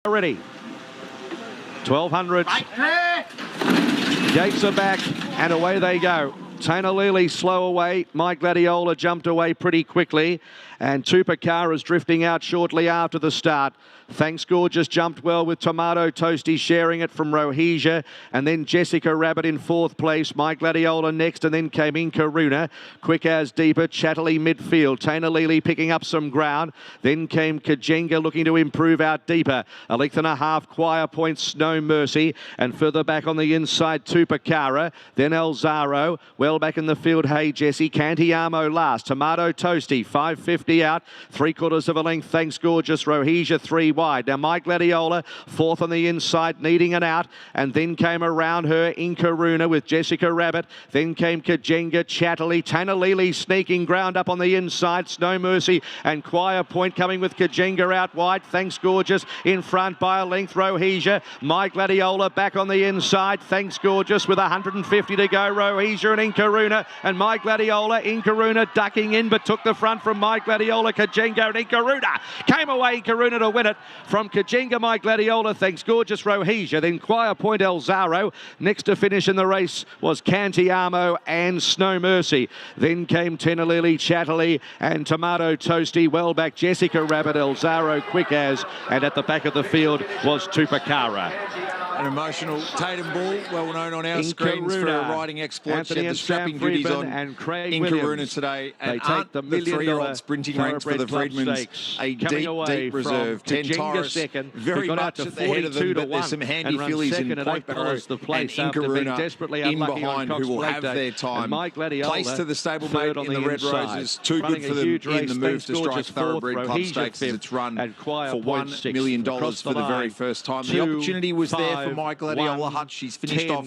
Ready. 1200. Gates are back and away they go. Taina Lily slow away. My Gladiola jumped away pretty quickly. And Tupacara's drifting out shortly after the start. Thanks Gorgeous jumped well with Tomato Toasty sharing it from Rohesia. And then Jessica Rabbit in fourth place. My Gladiola next, and then came Inkaruna. Quick as Deeper, Chatterley midfield. Taina Lily picking up some ground. Then came Kajenga looking to improve out Deeper. A length and a half, Choir Point, Snow Mercy. And further back on the inside, Tupacara. Then Elzaro. Well back in the field, Hey Jessie. Cantiamo last. Tomato Toasty, 550 out. 3/4 of a length, Thanks Gorgeous. Rohesia 3 wide. Now My Gladiola, fourth on the inside, needing an out. And then came around her Inkaruna with Jessica Rabbit. Then came Kajenga, Chatterley. Taina Lily sneaking ground up on the inside. Snow Mercy and Choir Point coming with Kajenga out wide. Thanks Gorgeous in front by a length. Rohesia. My Gladiola back on the inside. Thanks Gorgeous with 150 to go. Rohesia and Inkaruna. And My Gladiola, Inkaruna ducking in but took the front from My Gladiola. Kajenga and Inkaruna. Came away Inkaruna to win it from Kajenga, My Gladiola, Thanks Gorgeous, Rohesia. Then Choir Point, Elzaro. Next to finish in the race was Cantiamo and Snow Mercy. Then came Taina Lily, Chatterley and Tomato Toasty. Well back Jessica Rabbit, Elzaro, Quick as. And at the back of the field was Tupacara. An emotional Tatum Bull, well known on our screens for her riding exploits. She had the strapping duties on Inkaruna today. And aren't the three-year-old sprinting ranks for the Freedmans a deep reserve? 10 Taurus, very much at the head of them, but there's some handy fillies in Point Barrow and Inkaruna in behind who will have their time. Place to the stablemate in the Red Roses, too good for them in the move to strike Thoroughbred Club Stakes as it's run for $1 million for the very first time. The opportunity was there for My Gladiola Hutch. She's finished off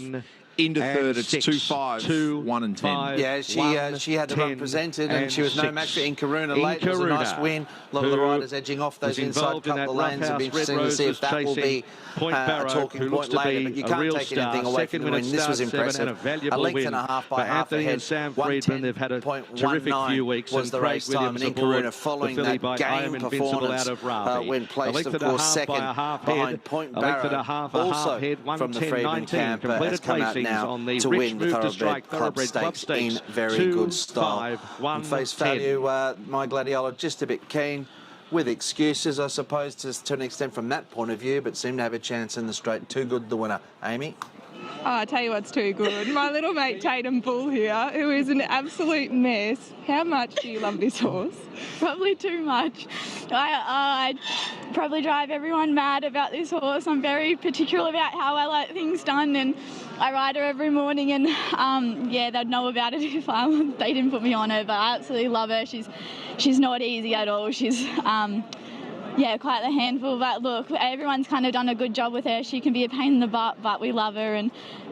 into third. It's 2-5, 1 and 10. Yeah, she had the run presented and she was no match for Inkaruna late. It was a nice win. A lot of the riders edging off those inside couple of lanes. It'll be interesting to see if that will be a talking point later. But you can't take anything away from the win. This was impressive. A length and a half by half ahead. 110.19 was the race time, and Inkaruna following that game performance went placed, of course, second behind Point Barrow. Also from the Freedman camp has come out now to win the Thoroughbred Club Stakes in very good style. On face value, My Gladiola just a bit keen, with excuses, I suppose, to an extent from that point of view, but seemed to have a chance in the straight. Too good, the winner. Amy? Oh, I tell you what's too good. My little mate Tatum Bull here, who is an absolute mess. How much do you love this horse? Probably too much. I probably drive everyone mad about this horse. I'm very particular about how I like things done, and I ride her every morning, and yeah, they'd know about it if they didn't put me on her, but I absolutely love her. She's not easy at all. She's yeah, quite the handful, but look, everyone's kind of done a good job with her. She can be a pain in the butt, but we love her, and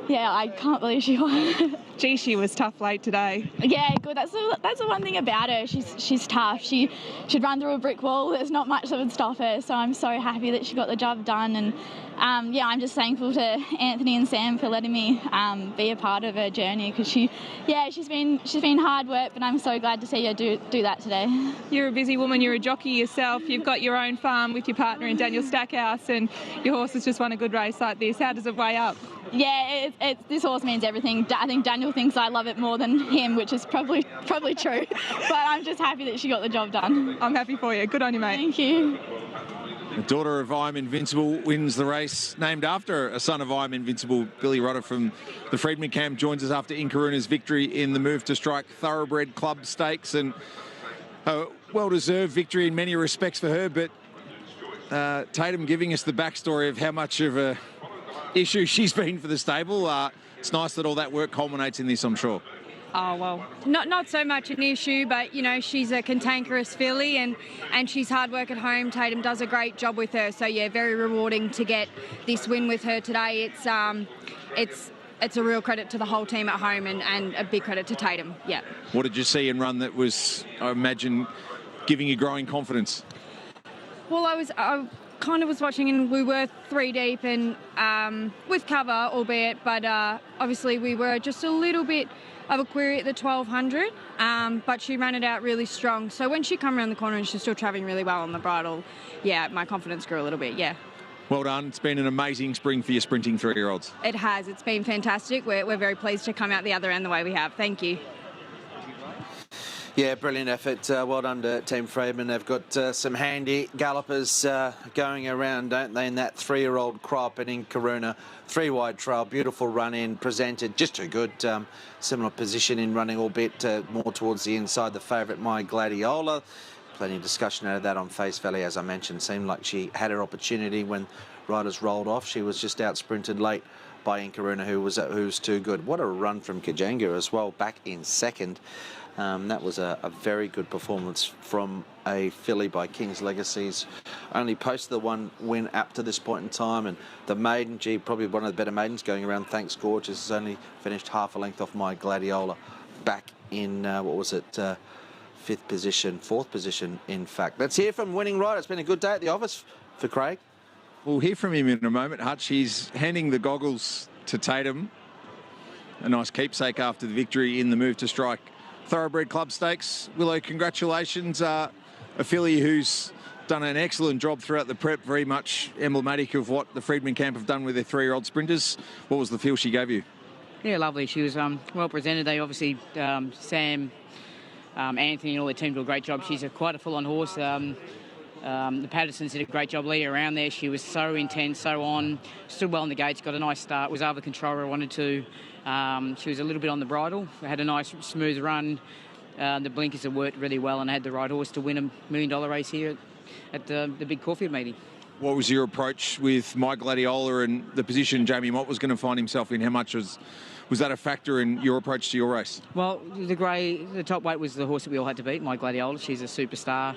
yeah, I can't believe she won. Gee, she was tough late today. Yeah, good. That's the one thing about her. She's tough. She'd run through a brick wall. There's not much that would stop her, so I'm so happy that she got the job done, and yeah, I'm just thankful to Anthony and Sam for letting me be a part of her journey, because she's been hard work, but I'm so glad to see her do that today. You're a busy woman. You're a jockey yourself. You've got your own farm with your partner in Daniel Stackhouse, and your horse has just won a good race like this. How does it weigh up? Yeah, this horse means everything. I think Daniel thinks I love it more than him, which is probably true. But I'm just happy that she got the job done. I'm happy for you. Good on you, mate. Thank you. The daughter of I'm Invincible wins the race, named after a son of I'm Invincible. Billy Rodder from the Freedman camp joins us after Inkaruna's victory in the move to strike Thoroughbred Club Stakes, and a well-deserved victory in many respects for her, but Tatum giving us the backstory of how much of a issue she's been for the stable. It's nice that all that work culminates in this, I'm sure. Oh, well, not so much an issue, but, you know, she's a cantankerous filly and she's hard work at home. Tatum does a great job with her. So, yeah, very rewarding to get this win with her today. It's a real credit to the whole team at home and a big credit to Tatum, yeah. What did you see in run that was, I imagine, giving you growing confidence? Well, I kind of was watching, and we were 3 deep and with cover, albeit, but obviously we were just a little bit of a query at the 1200, but she ran it out really strong. So when she come around the corner and she's still travelling really well on the bridle, yeah, my confidence grew a little bit, yeah. Well done. It's been an amazing spring for your sprinting 3-year-olds. It has. It's been fantastic. We're very pleased to come out the other end the way we have. Thank you. Yeah, brilliant effort. Well done to Team Friedman. They've got some handy gallopers going around, don't they, in that 3-year-old crop and in Karuna. 3-wide trail, beautiful run in, presented, just too good. Similar position in running, albeit more towards the inside. The favourite, My Gladiola. Plenty of discussion out of that on face value, as I mentioned. Seemed like she had her opportunity when riders rolled off. She was just out sprinted late by Inkaruna, who was too good. What a run from Kajanga as well, back in second. That was a very good performance from a filly by King's Legacies. Only posted the one win up to this point in time, and the maiden, probably one of the better maidens going around. Thanks Gorgeous has only finished half a length off My Gladiola, back in fourth position, in fact. Let's hear from winning rider. It's been a good day at the office for Craig. We'll hear from him in a moment, Hutch. He's handing the goggles to Tatum. A nice keepsake after the victory in the Move to Strike Thoroughbred Club Stakes. Willow, congratulations. A filly who's done an excellent job throughout the prep, very much emblematic of what the Friedman camp have done with their 3-year-old sprinters. What was the feel she gave you? Yeah, lovely. She was well presented. They obviously, Sam, Anthony and all their team do a great job. She's quite a full-on horse. The Pattersons did a great job leading around there. She was so intense, so on. Stood well in the gates, got a nice start. Was able to control her, wanted to. She was a little bit on the bridle. Had a nice, smooth run. The blinkers have worked really well, and had the right horse to win $1 million race here at the big Caulfield meeting. What was your approach with My Gladiola and the position Jamie Mott was going to find himself in? How much was that a factor in your approach to your race? Well, the top weight was the horse that we all had to beat, My Gladiola. She's a superstar.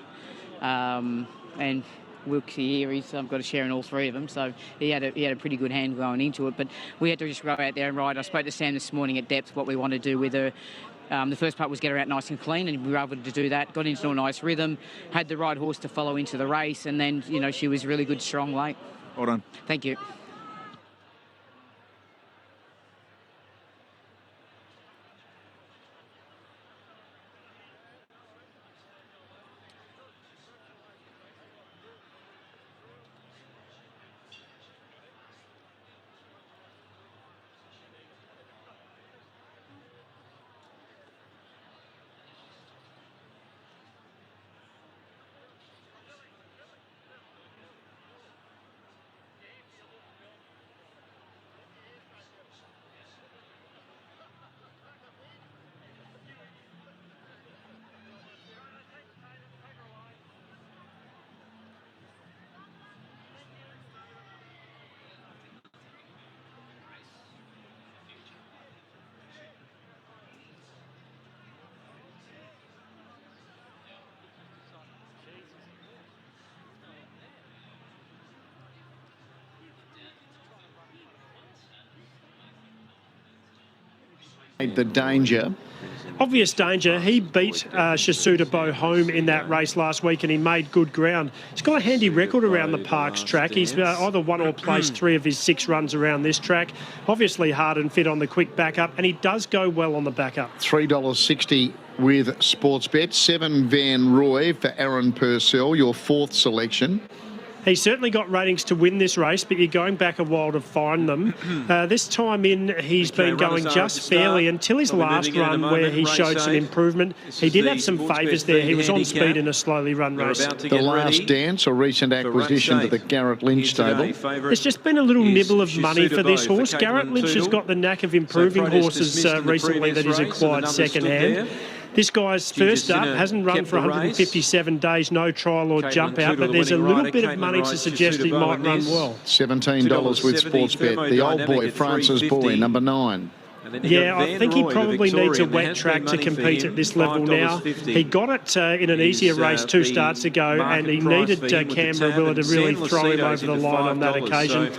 And Wilkie here, I've got a share in all 3 of them, so he had a pretty good hand going into it. But we had to just go out there and ride. I spoke to Sam this morning at depth what we want to do with her. The first part was get her out nice and clean, and we were able to do that. Got into a nice rhythm, had the right horse to follow into the race, and then she was really good, strong late. Well done. Thank you. The danger. Obvious danger. He beat Shasuda Bo home in that race last week, and he made good ground. He's got a handy record around the Parks track. He's either won or placed 3 of his 6 runs around this track. Obviously hard and fit on the quick backup, and he does go well on the backup. $3.60 with Sportsbet. 7 Van Roy for Aaron Purcell, your 4th selection. He's certainly got ratings to win this race, but you're going back a while to find them. This time in, he's been going just fairly until his last run where he showed some improvement. He did have some favours there. He was on speed in a slowly run race. The Last Dance, a recent acquisition to the Garrett Lynch stable. There's just been a little nibble of money for this horse. Garrett Lynch has got the knack of improving horses recently that he's acquired second hand. This guy's first up, hasn't run for 157 days, no trial or jump out, but there's a little bit of money to suggest he might run well. $17 with Sportsbet. The old boy, Francis Boy, number 9. Yeah, I think he probably needs a wet track to compete at this level now. He got it in an easier race 2 starts ago, and he needed Canberra Willa to really throw him over the line on that occasion.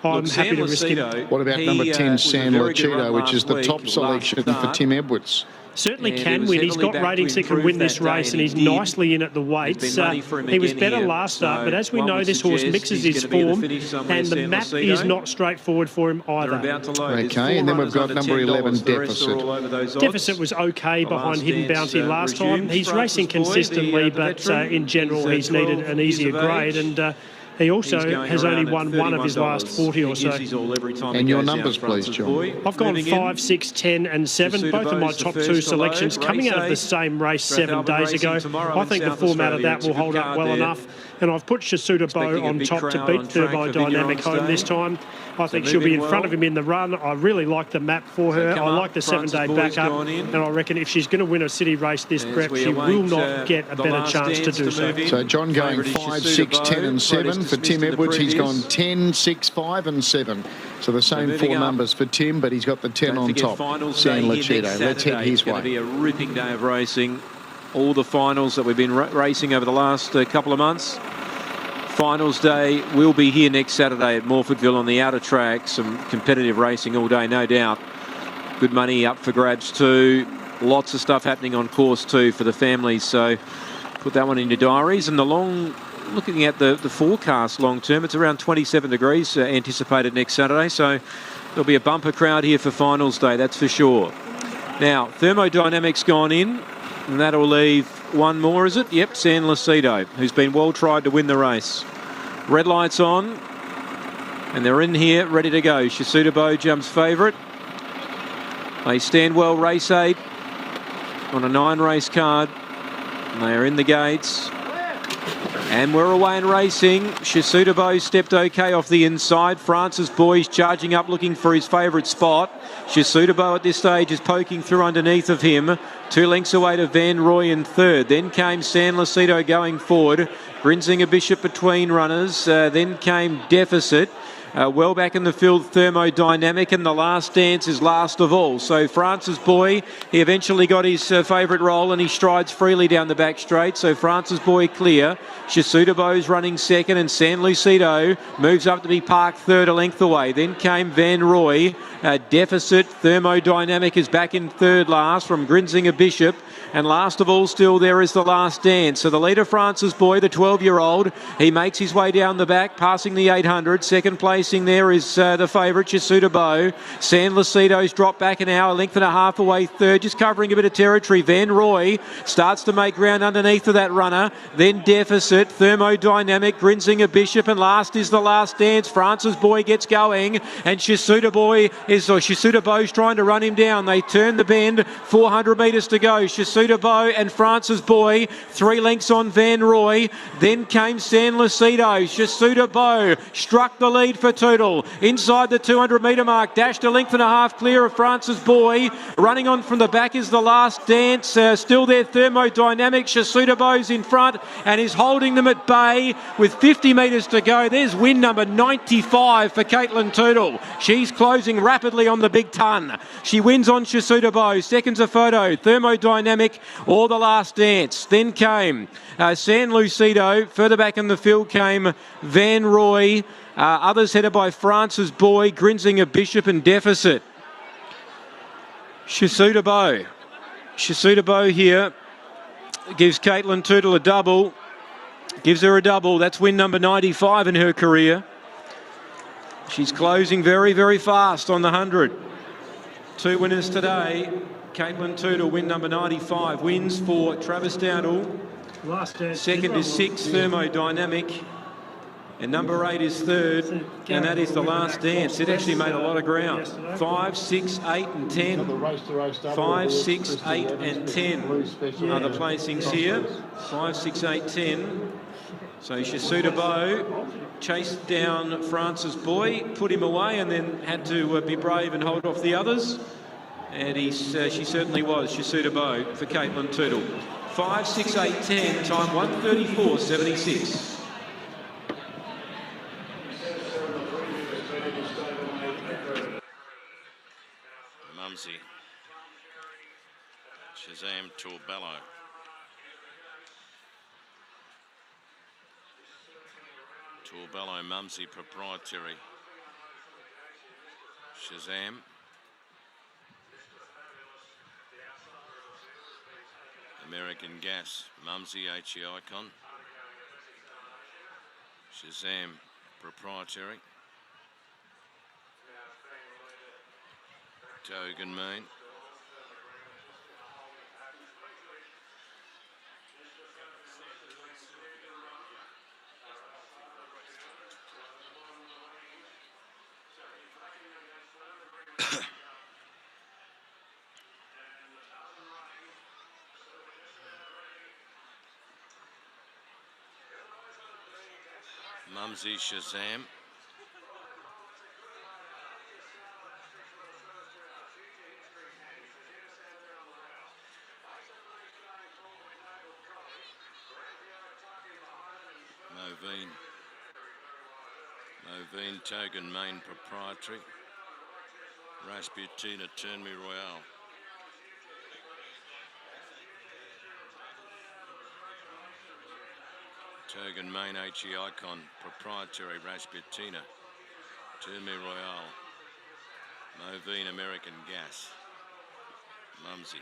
I'm happy to risk him. What about number 10, San Lucido, which is the top selection for Tim Edwards? Certainly can win. He's got ratings that can win this race, and he's nicely in at the weights. He was better last start, but as we know, this horse mixes his form, and the map is not straightforward for him either. Okay, and then we've got number 11, Deficit. Deficit was okay behind Hidden Bounty last time. He's racing consistently, but in general, he's needed an easier grade, and He also has only won one of his last 40 or so. And your numbers, please, John. I've gone 5, 6, 10 and 7, both of my top 2 selections coming out of the same race 7 days ago. I think the format of that will hold up well enough. And I've put Shasuda Bow on top to beat Thermodynamic home this time. I think she'll be in front of him in the run. I really like the map for her. I like the 7-day backup. And I reckon if she's going to win a city race this prep, she will not get a better chance to do so. So John going 5, 6, 10 and 7. For Tim Edwards, he's gone 10, 6, 5 and 7. So the same 4 numbers for Tim, but he's got the 10 on top. San Lucido. Let's head his way. It's going to be a ripping day of racing. All the finals that we've been racing over the last couple of months. Finals day will be here next Saturday at Morfordville on the outer track. Some competitive racing all day, no doubt. Good money up for grabs too. Lots of stuff happening on course too for the families. So put that one in your diaries. And looking at the forecast long term, it's around 27 degrees anticipated next Saturday. So there'll be a bumper crowd here for finals day, that's for sure. Now, Thermodynamic's gone in. And that'll leave one more, is it? Yep, San Lucido, who's been well tried to win the race. Red lights on. And they're in here, ready to go. Shasuda Bow jumps favourite. They stand well, race 8 on a 9-race card. And they are in the gates. And we're away and racing. Shasuda Bow stepped okay off the inside. Francis Boy's charging up looking for his favourite spot. Shasuda Bow at this stage is poking through underneath of him. 2 lengths away to Van Roy in third. Then came San Lucido going forward. Grinzinger Bishop between runners. Then came Deficit. Well back in the field, Thermodynamic, and the last dance is last of all. So Francis Boy, he eventually got his favourite roll and he strides freely down the back straight. So Francis Boy clear. Shasuda Bow's running second and San Lucido moves up to be parked third, a length away. Then came Van Roy. Deficit, Thermodynamic is back in third last from Grinzinger Bishop. And last of all still there is the last dance. So the leader, Francis Boy, the 12-year-old, he makes his way down the back, passing the 800. Second placing there is the favourite, Shasuda Bow. San Lucido's dropped back an hour, length and a half away third, just covering a bit of territory. Van Roy starts to make ground underneath of that runner. Then Deficit, Thermodynamic, Grinzinger Bishop, and last is the last dance. Francis Boy gets going, and Shasuda Bow's trying to run him down. They turn the bend, 400 metres to go. Shasuda Bow and Francis Boy, 3 lengths on Van Roy. Then came San Lucido. Shasuda Bow struck the lead for Tootle. Inside the 200-metre mark, dashed a length and a half clear of Francis Boy. Running on from the back is the last dance. Still there, Thermodynamic. Shasuda Bow's in front and is holding them at bay with 50 metres to go. There's win number 95 for Caitlin Tootle. She's closing rapidly on the big ton. She wins on Shasuda Bow. Seconds a photo. Thermodynamic or the last dance. Then came San Lucido. Further back in the field came Van Roy. Others headed by Francis Boy, Grinzinger Bishop and Deficit. Shasuda Bow. Shasuda Bow here gives Caitlin Tootle a double. Gives her a double. That's win number 95 in her career. She's closing very, very fast on the 100. 2 winners today. Caitlin Tootle, win number 95, wins for Travis Dowdle. Second is 6, Thermodynamic. And number 8 is third, and that is the last dance. It actually made a lot of ground. 5, 6, 8 and 10. 5, 6, 8 and 10 are the placings here. 5, 6, 8, 10. So Shasuda Bow chased down Francis Boy, put him away, and then had to be brave and hold off the others. And she certainly was, Shasuda Bow, for Caitlin Tootle. 5, 6, 8, 10, time 1:34.76. Mumsy. Shazam Torbello. Torbello Mumsy proprietary. Shazam. American Gas, Mumsy HE Icon. Shazam proprietary. Togan Moon. Mumsy Shazam. Moveen, Togan Main Proprietary. Rasputina, Turn Me Royale. Togan Main, HE Icon, Proprietary, Rasputina, Turn Me Royale. Moveen, American Gas. Mumsy.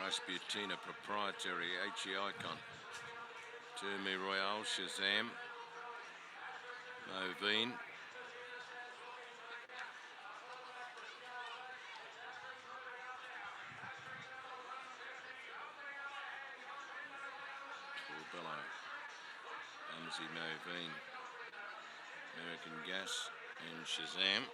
Rasputina, Proprietary, HE Icon. Turn Me Royale, Shazam. Moveen. Corbello. Mumsy, Moveen. American Gas and Shazam.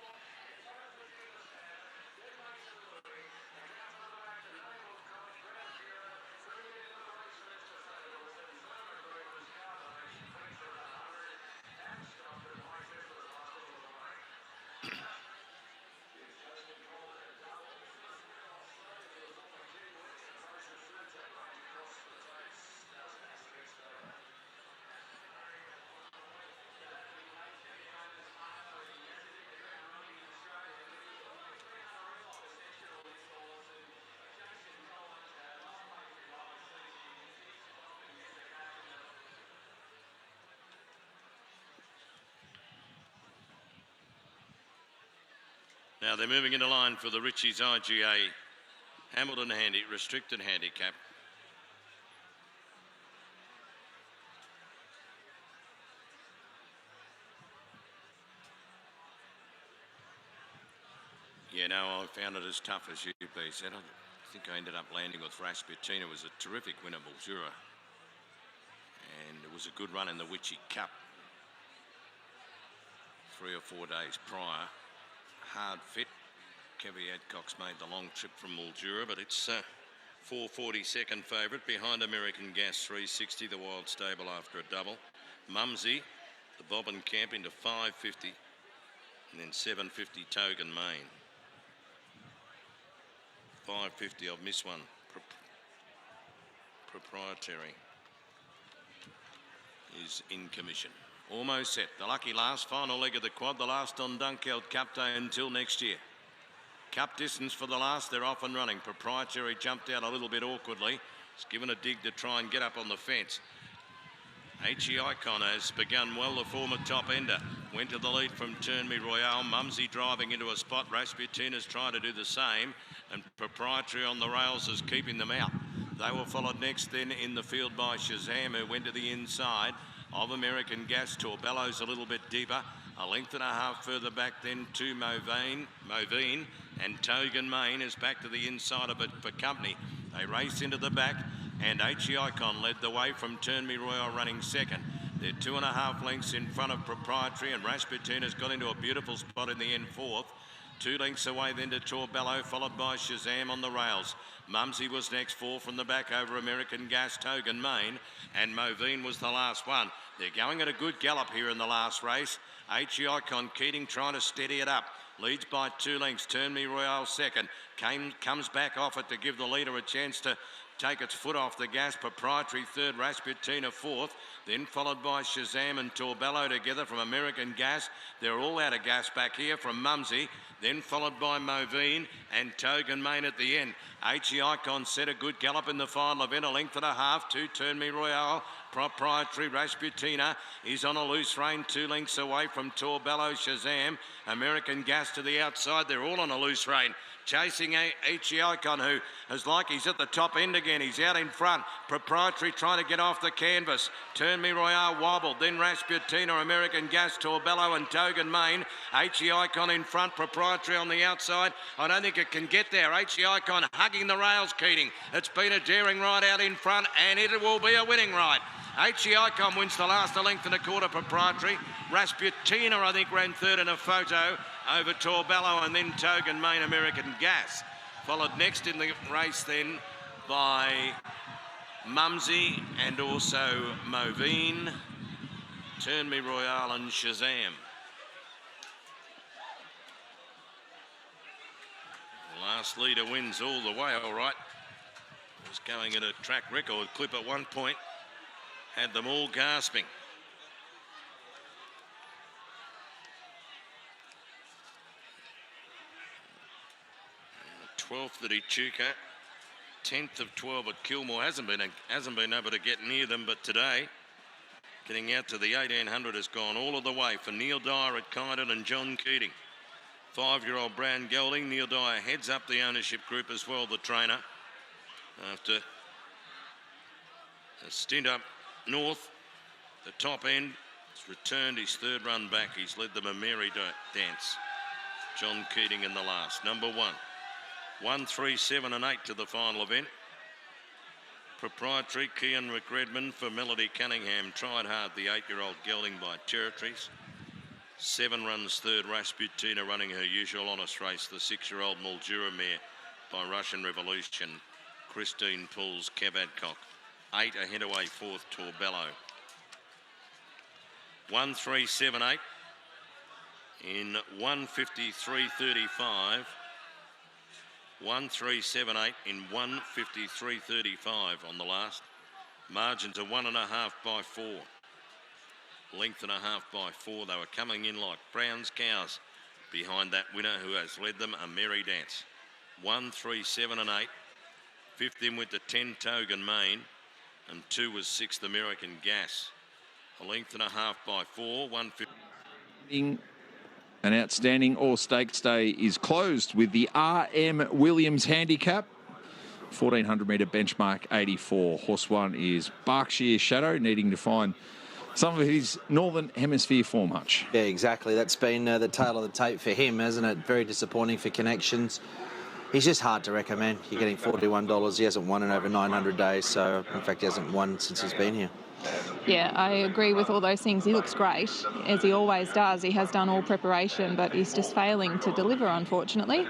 Now they're moving into line for the Ritchie's IGA Hamilton restricted handicap. Yeah, no, I found it as tough as UP said. I think I ended up landing with Rasputina. It was a terrific win at Mildura. And it was a good run in the Witchy Cup 3 or 4 days prior. Hard fit. Kevy Adcock's made the long trip from Mildura, but it's 442nd favourite behind American Gas 360, the Wild Stable after a double. Mumsy, the Bob and Camp into 550, and then 750 Togan Main. 550, I've missed one. Proprietary is in commission. Almost set. The lucky last, final leg of the quad, the last on Untitled Cup Day until next year. Cup distance for the last, they're off and running. Proprietary jumped out a little bit awkwardly. It's given a dig to try and get up on the fence. HE Icon has begun well, the former top ender. Went to the lead from Turn Me Royale. Mumsy driving into a spot. Rasputina's trying to do the same. And Proprietary on the rails is keeping them out. They were followed next then in the field by Shazam, who went to the inside of American Gas. Torbello's a little bit deeper. A length and a half further back then to Moveen. And Togan Main is back to the inside of it for company. They race into the back. And HE Icon led the way from Turn Me Royale running second. They're 2.5 lengths in front of Proprietary, and Rasputina's got into a beautiful spot in the end fourth. 2 lengths away then to Torbello, followed by Shazam on the rails. Mumsy was next, 4 from the back over American Gas, Togan Main, and Moveen was the last one. They're going at a good gallop here in the last race. HE Icon Keating trying to steady it up. Leads by 2 lengths. Turn Me Royale second. Comes back off it to give the leader a chance to take its foot off the gas. Proprietary third, Rasputina fourth, then followed by Shazam and Torbello together from American Gas. They're all out of gas back here from Mumsy, then followed by Moveen and Togan Main at the end. HE Icon set a good gallop in the final event, 1.5 lengths, 2 Turn Me Royale. Proprietary Rasputina is on a loose rein, 2 lengths away from Torbello. Shazam, American Gas to the outside. They're all on a loose rein. Chasing HE Icon, who is like he's at the top end again. He's out in front. Proprietary trying to get off the canvas. Turn Me Royale wobbled. Then Rasputina, American Gas, Torbello and Togan Main. HE Icon in front. Proprietary on the outside. I don't think it can get there. HE Icon hugging the rails, Keating. It's been a daring ride out in front, and it will be a winning ride. HE Icon wins the last 1.25 lengths. Proprietary. Rasputina, I think, ran third in a photo over Torbello, and then Togan Main, American Gas. Followed next in the race then by Mumsy and also Moveen, Turn Me Royale and Shazam. The last leader wins all the way, all right. Was going at a track record clip at one point. Had them all gasping. 12th at Echuca, 10th of 12 at Kilmore. Hasn't been able to get near them, but today, getting out to the 1800 has gone all of the way for Neil Dyer at Kyneton and John Keating. 5-year-old Brown Golding. Neil Dyer heads up the ownership group as well, the trainer, after a stint up north, the top end. He's returned his third run back. He's led them a merry dance. John Keating in the last. Number 1. 1, 3, 7 and 8 to the final event. Proprietary, Kian McRedmond for Melody Cunningham. Tried hard, the 8-year-old gelding by Territories. 7 runs third, Rasputina running her usual honest race. The 6-year-old Mildura mare by Russian Revolution. Christine Pools, Kev Adcock. 8 ahead away, 4th, Torbello. 1, 3, 7, 8 in 1:53.35. 1, 3, 7, 8 in 1:53.35 on the last. Margins are 1.5 by 4. 1.5 lengths by 4. They were coming in like Brown's cows behind that winner who has led them a merry dance. 1, 3, 7 and 8. 5th in with the 10 Togan Main, and 2 was 6th American Gas. 1.5 lengths by 4. 150. An outstanding all-stakes day is closed with the R.M. Williams handicap. 1,400 metre benchmark 84. Horse 1 is Berkshire Shadow, needing to find some of his Northern Hemisphere form, Hutch. Yeah, exactly. That's been the tail of the tape for him, hasn't it? Very disappointing for Connections. He's just hard to recommend. You're getting $41. He hasn't won in over 900 days, so in fact he hasn't won since he's been here. Yeah, I agree with all those things. He looks great, as he always does. He has done all preparation, but he's just failing to deliver, unfortunately.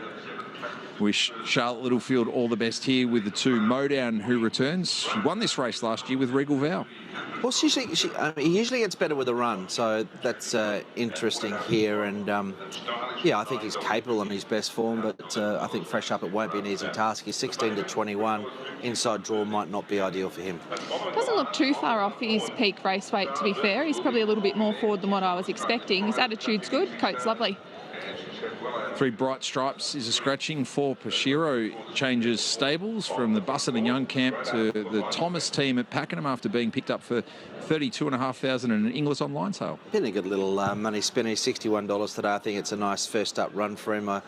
Wish Charlotte Littlefield all the best here with the 2 Modown, who returns. She won this race last year with Regal Vow. Well, he usually gets better with a run, so that's interesting here. And yeah, I think he's capable in his best form, but I think fresh up it won't be an easy task. He's 16 to 21. Inside draw might not be ideal for him. Doesn't look too far off his peak race weight, to be fair. He's probably a little bit more forward than what I was expecting. His attitude's good, coat's lovely. 3 Bright Stripes is a scratching. 4 Pashiro changes stables from the Busset and Young camp to the Thomas team at Pakenham after being picked up for $32,500 in an Inglis online sale. Been a good little money spinner. $61 today. I think it's a nice first up run for him. I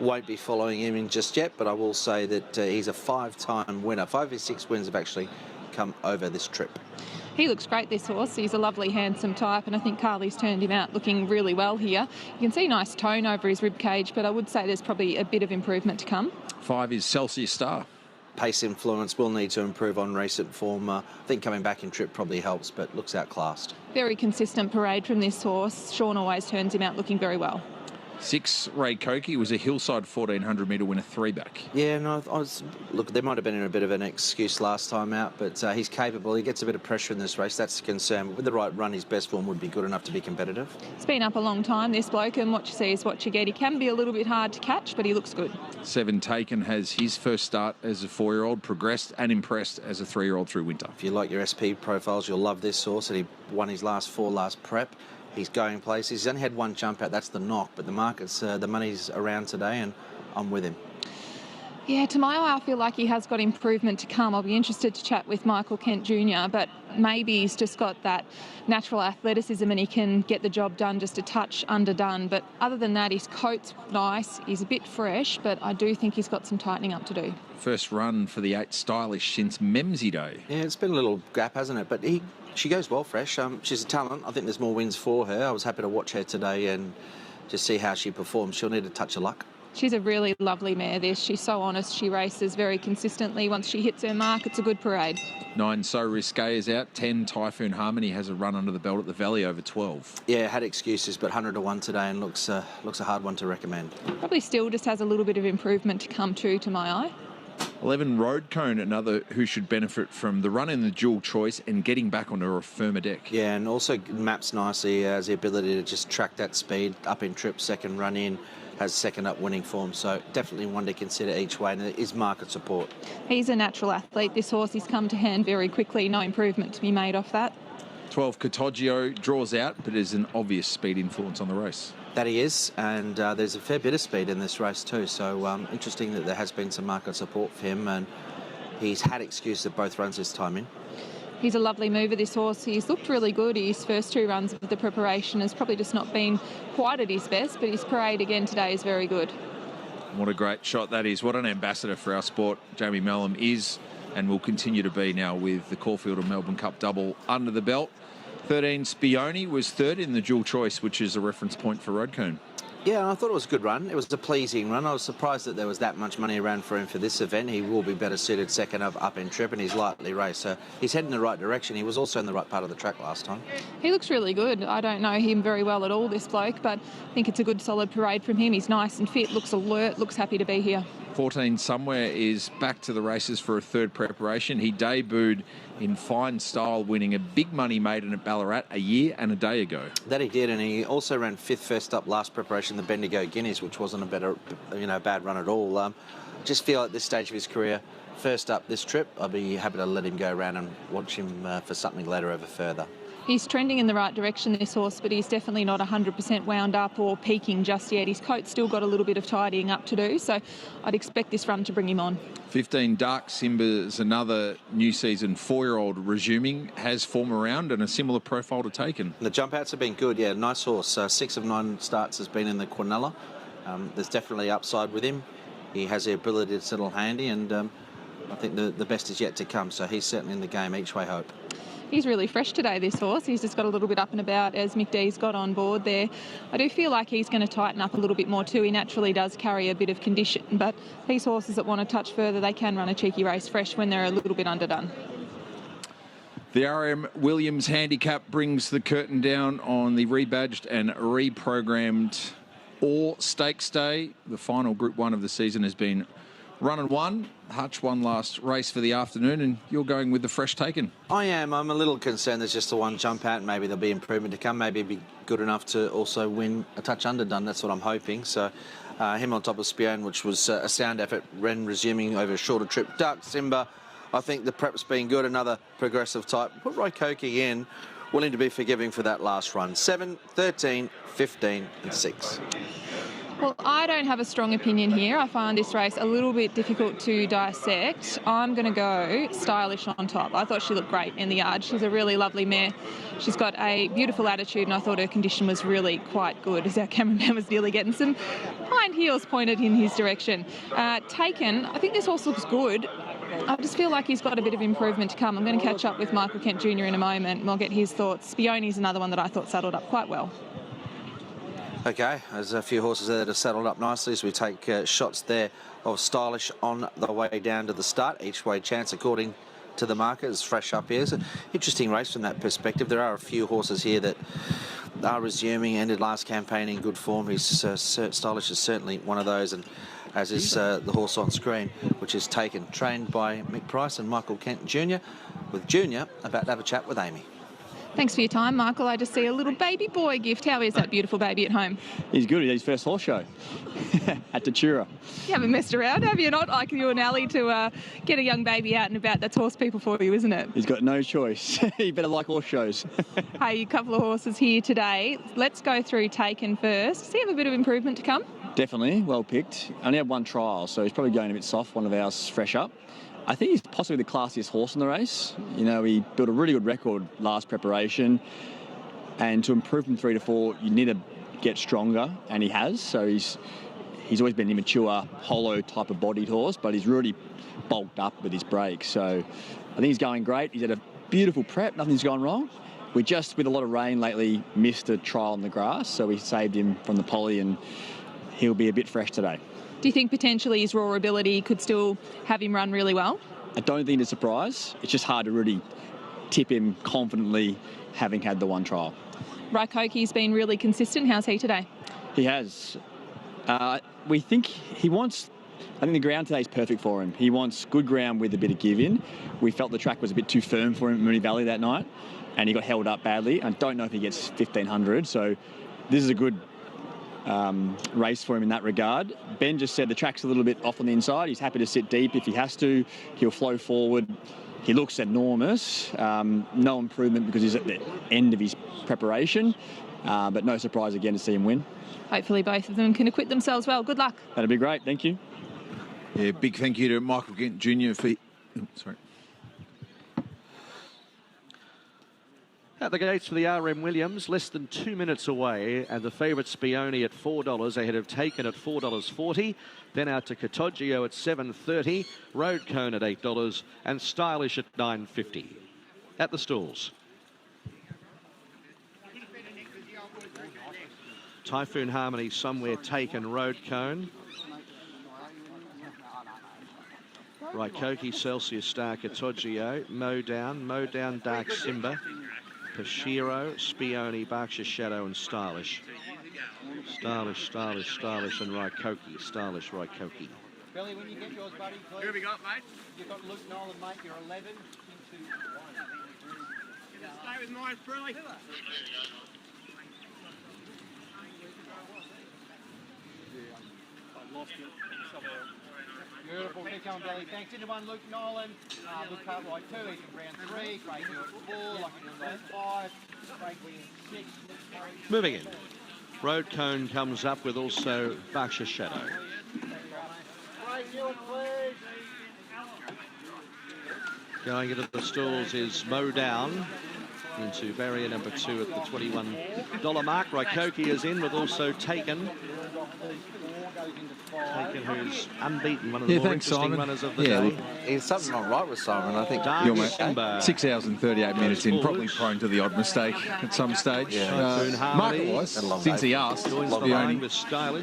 won't be following him in just yet, but I will say that he's a 5-time winner. 5 of his 6 wins have actually come over this trip. He looks great, this horse. He's a lovely, handsome type, and I think Carly's turned him out looking really well here. You can see nice tone over his rib cage, but I would say there's probably a bit of improvement to come. 5 is Celsius Star. Pace influence will need to improve on recent form. I think coming back in trip probably helps, but looks outclassed. Very consistent parade from this horse. Sean always turns him out looking very well. 6, Ray Koki, was a hillside 1400 metre winner, 3-back. Yeah, no, look, there might have been a bit of an excuse last time out, but he's capable. He gets a bit of pressure in this race. That's a concern. But with the right run, his best form would be good enough to be competitive. It's been up a long time, this bloke, and what you see is what you get. He can be a little bit hard to catch, but he looks good. 7, Taken, has his first start as a 4-year-old, progressed and impressed as a 3-year-old through winter. If you like your SP profiles, you'll love this horse, and he won his last 4 last prep. He's going places. He's only had 1 jump out. That's the knock. But the market's, the money's around today, and I'm with him. Yeah, to my eye, I feel like he has got improvement to come. I'll be interested to chat with Michael Kent Jr., but maybe he's just got that natural athleticism and he can get the job done just a touch underdone. But other than that, his coat's nice. He's a bit fresh, but I do think he's got some tightening up to do. First run for the 8 Stylish since Memsey Day. Yeah, it's been a little gap, hasn't it? But she goes well fresh. She's a talent. I think there's more wins for her. I was happy to watch her today and just see how she performs. She'll need a touch of luck. She's a really lovely mare, this. She's so honest. She races very consistently. Once she hits her mark, it's a good parade. 9, So Risque is out. 10, Typhoon Harmony has a run under the belt at the Valley over 12. Yeah, had excuses, but 100 to 1 today and looks a hard one to recommend. Probably still just has a little bit of improvement to come to my eye. 11, Road Cone, another who should benefit from the run in the dual choice and getting back onto a firmer deck. Yeah, and also maps nicely, has the ability to just track that speed, up in trip, second run in, has second up winning form, so definitely one to consider each way, and there is market support. He's a natural athlete, this horse. He's come to hand very quickly, no improvement to be made off that. 12, Cottagio draws out, but is an obvious speed influence on the race. That he is, and there's a fair bit of speed in this race too, so interesting that there has been some market support for him, and he's had excuse at both runs this time in. He's a lovely mover, this horse. He's looked really good. His first 2 runs of the preparation has probably just not been quite at his best, but his parade again today is very good. What a great shot that is. What an ambassador for our sport Jamie Mellum is and will continue to be now with the Caulfield and Melbourne Cup double under the belt. 13, Spioni was 3rd in the dual choice, which is a reference point for Road Cone. Yeah, I thought it was a good run. It was a pleasing run. I was surprised that there was that much money around for him for this event. He will be better suited second up in trip, and he's lightly raced. So he's heading in the right direction. He was also in the right part of the track last time. He looks really good. I don't know him very well at all, this bloke, but I think it's a good solid parade from him. He's nice and fit, looks alert, looks happy to be here. 14, Somewhere is back to the races for a 3rd preparation. He debuted in fine style, winning a big money maiden at Ballarat a year and a day ago. That he did, and he also ran 5th first up last preparation, the Bendigo Guineas, which wasn't a bad run at all. Just feel at this stage of his career, first up this trip, I'll be happy to let him go around and watch him for something later over further. He's trending in the right direction, this horse, but he's definitely not 100% wound up or peaking just yet. His coat's still got a little bit of tidying up to do, so I'd expect this run to bring him on. 15, Dark Simba is another new season 4-year-old resuming, has form around and a similar profile to Taken. The jump outs have been good, yeah, nice horse. 6 of 9 starts has been in the Quinella. There's definitely upside with him. He has the ability to settle handy, and I think the best is yet to come, so he's certainly in the game each way hope. He's really fresh today, this horse. He's just got a little bit up and about as Mick D's got on board there. I do feel like he's going to tighten up a little bit more too. He naturally does carry a bit of condition, but these horses that want to touch further, they can run a cheeky race fresh when they're a little bit underdone. The RM Williams handicap brings the curtain down on the rebadged and reprogrammed All Stakes Day. The final Group 1 of the season has been run and won. Hutch won last race for the afternoon, and you're going with the fresh Taken. I am. I'm a little concerned there's just the one jump out. Maybe there'll be improvement to come. Maybe it'll be good enough to also win a touch underdone. That's what I'm hoping. So him on top of Spion, which was a sound effort. Ren resuming over a shorter trip. Dark Simba, I think the prep's been good. Another progressive type. Put Roy Koki in. Willing to be forgiving for that last run. 7, 13, 15 and 6. Well, I don't have a strong opinion here. I find this race a little bit difficult to dissect. I'm going to go Stylish on top. I thought she looked great in the yard. She's a really lovely mare. She's got a beautiful attitude, and I thought her condition was really quite good, as our cameraman was nearly getting some hind heels pointed in his direction. Taken, I think this horse looks good. I just feel like he's got a bit of improvement to come. I'm going to catch up with Michael Kent Jr. in a moment, and I'll get his thoughts. Spioni's another one that I thought saddled up quite well. Okay, there's a few horses there that have settled up nicely as we take shots there of Stylish on the way down to the start. Each way chance according to the market is fresh up here. It's an interesting race from that perspective. There are a few horses here that are resuming. Ended last campaign in good form. He's Stylish is certainly one of those, and as is the horse on screen, which is Taken, trained by Mick Price and Michael Kent Jr., with Junior about to have a chat with Amy. Thanks for your time, Michael. I just see a little baby boy gift. How is that beautiful baby at home? He's good. He's his first horse show at Tatura. You haven't messed around, have you? Not like you and Ali to get a young baby out and about. That's horse people for you, isn't it? He's got no choice. He better like horse shows. Hey, a couple of horses here today. Let's go through Taken first. Does he have a bit of improvement to come? Definitely, well picked. Only had one trial, so he's probably going a bit soft. One of ours fresh up. I think he's possibly the classiest horse in the race. You know, he built a really good record last preparation, and to improve from 3 to 4, you need to get stronger, and he has. So he's always been an immature, hollow type of bodied horse, but he's really bulked up with his brakes. So I think he's going great. He's had a beautiful prep. Nothing's gone wrong. We just, with a lot of rain lately, missed a trial on the grass, so we saved him from the poly, and he'll be a bit fresh today. Do you think potentially his raw ability could still have him run really well? I don't think it's a surprise. It's just hard to really tip him confidently, having had the one trial. Raikoki's been really consistent. How's he today? He has. We think he wants... I think the ground today is perfect for him. He wants good ground with a bit of give-in. We felt the track was a bit too firm for him at Moonee Valley that night, and he got held up badly. I don't know if he gets 1,500, so this is a good race for him in that regard. Ben just said the track's a little bit off on the inside. He's happy to sit deep if he has to. He'll flow forward. He looks enormous. No improvement because he's at the end of his preparation, but no surprise again to see him win. Hopefully both of them can acquit themselves well. Good luck. That'd be great. Thank you. Yeah, big thank you to Michael Kent Jr. for... sorry. At the gates for the RM Williams, less than 2 minutes away, and the favourite Spione at $4 ahead of Taken at $4.40. Then out to Catoggio at $7.30, Road Cone at $8, and Stylish at $9.50. At the stalls. Typhoon Harmony somewhere, Taken, Road Cone. Raikoki, Celsius Star, Catoggio, Mow Down, Dark Simba. Pashiro, Spione, Berkshire Shadow, and Stylish. Stylish, and Raikoki. Stylish, Raikoki. Billy, when you get yours, buddy, please. Who have we got, mate? You've got Luke Nolan, mate. You're 11 into 1. Stay with mine, Billy. I've lost it somewhere. Beautiful, keep going, Billy. Thanks. Into 1, Luke Nolan. Luke Cartwright 2, he's in round 3. Craig Hill at 4, Lucky Hill at 5. Craig Williams 6. Moving in. Road Cone comes up with also Berkshire Shadow. Going into the stalls is Mow Down into barrier number 2 at the $21 mark. Raikoki is in with also Taken. Taken, who's unbeaten, one of the more interesting runners of the day. There's something not right with Simon, I think. 6 hours and 38 minutes in, probably prone to the odd mistake at some stage. Market-wise, since he asked, how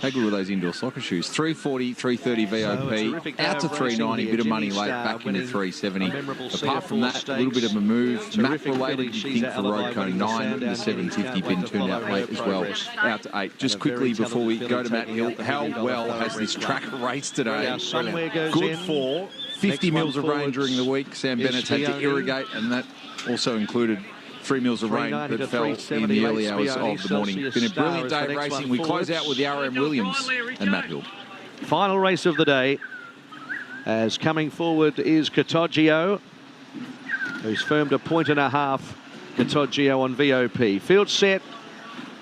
good were those indoor soccer shoes? 340, 330 VOP, out to 390, bit of money late, back into 370. Apart from that, a little bit of a move. Map-related, you think, for Road Cone 9, and the 750 been turned out late as well, out to 8. Just quickly before we go to Matt Hill, how well has this track raced today? Good for 50 mils of rain during the week. Sam Bennett had to irrigate, and that also included 3 mils of rain that fell in the early hours of the morning. Been a brilliant day of racing. We close out with the RM Williams and Matt Hill. Final race of the day, as coming forward is Catoggio, who's firmed a 1.5 Catoggio on VOP. Field set,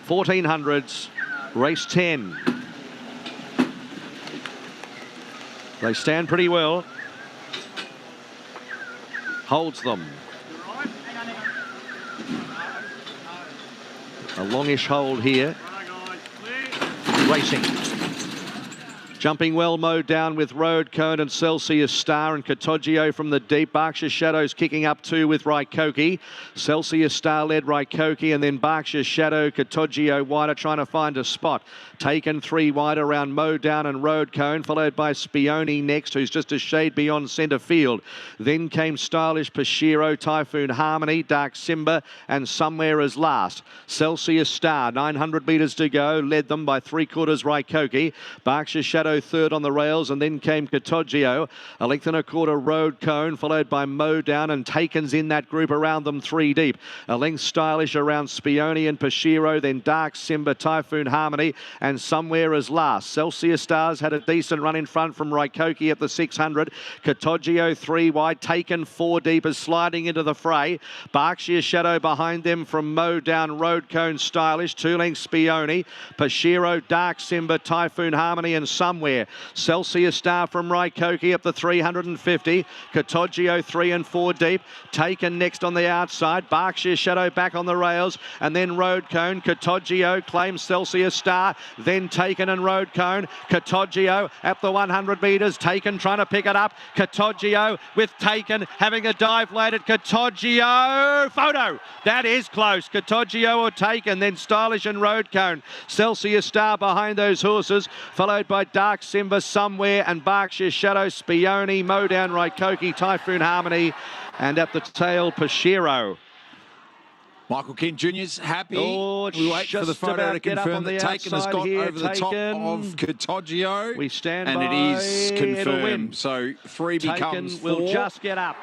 1400s, race 10. They stand pretty well. Holds them. A longish hold here. Racing. Jumping well mowed down with Road Cone and Celsius Star, and Katoggio from the deep. Berkshire Shadows kicking up 2 with Raikoki. Celsius Star led Raikoki, and then Berkshire Shadow, Katoggio wider, trying to find a spot. Taken 3 wide around mowed down and Road Cone, followed by Spioni next, who's just a shade beyond centre field. Then came Stylish Pashiro, Typhoon Harmony, Dark Simba, and Somewhere as last. Celsius Star, 900 metres to go, led them by 3/4 Raikoki. Berkshire Shadow third on the rails, and then came Katoggio. A length and a quarter Road Cone, followed by Mow Down, and Taken's in that group around them 3 deep. A length Stylish around Spioni and Pashiro, then Dark Simba, Typhoon Harmony, and Somewhere as last. Celsius Stars had a decent run in front from Raikoki at the 600. Katoggio 3 wide, Taken 4 deep, is sliding into the fray. Berkshire Shadow behind them from Mow Down, Road Cone, Stylish, 2 lengths Spioni, Pashiro, Dark Simba, Typhoon Harmony, and Somewhere. Celsius Star from Raikoki up the 350. Katoggio 3 and 4 deep. Taken next on the outside. Berkshire Shadow back on the rails, and then Road Cone. Katoggio claims Celsius Star, then Taken and Road Cone. Katoggio at the 100 metres. Taken trying to pick it up. Katoggio with Taken having a dive late at Katoggio. Photo. That is close. Katoggio or Taken, then Stylish and Road Cone. Celsius Star behind those horses, followed by Dark Simba, Somewhere, and Berkshire Shadow, Spioni, Mow Down, Raikoki, Typhoon Harmony, and at the tail, Pashiro. Michael Kent Jr.'s happy. We wait for the photo to confirm that Taken has got over the top of Katoggio. We stand and by. It is confirmed. So 3 becomes 4. Will just get up.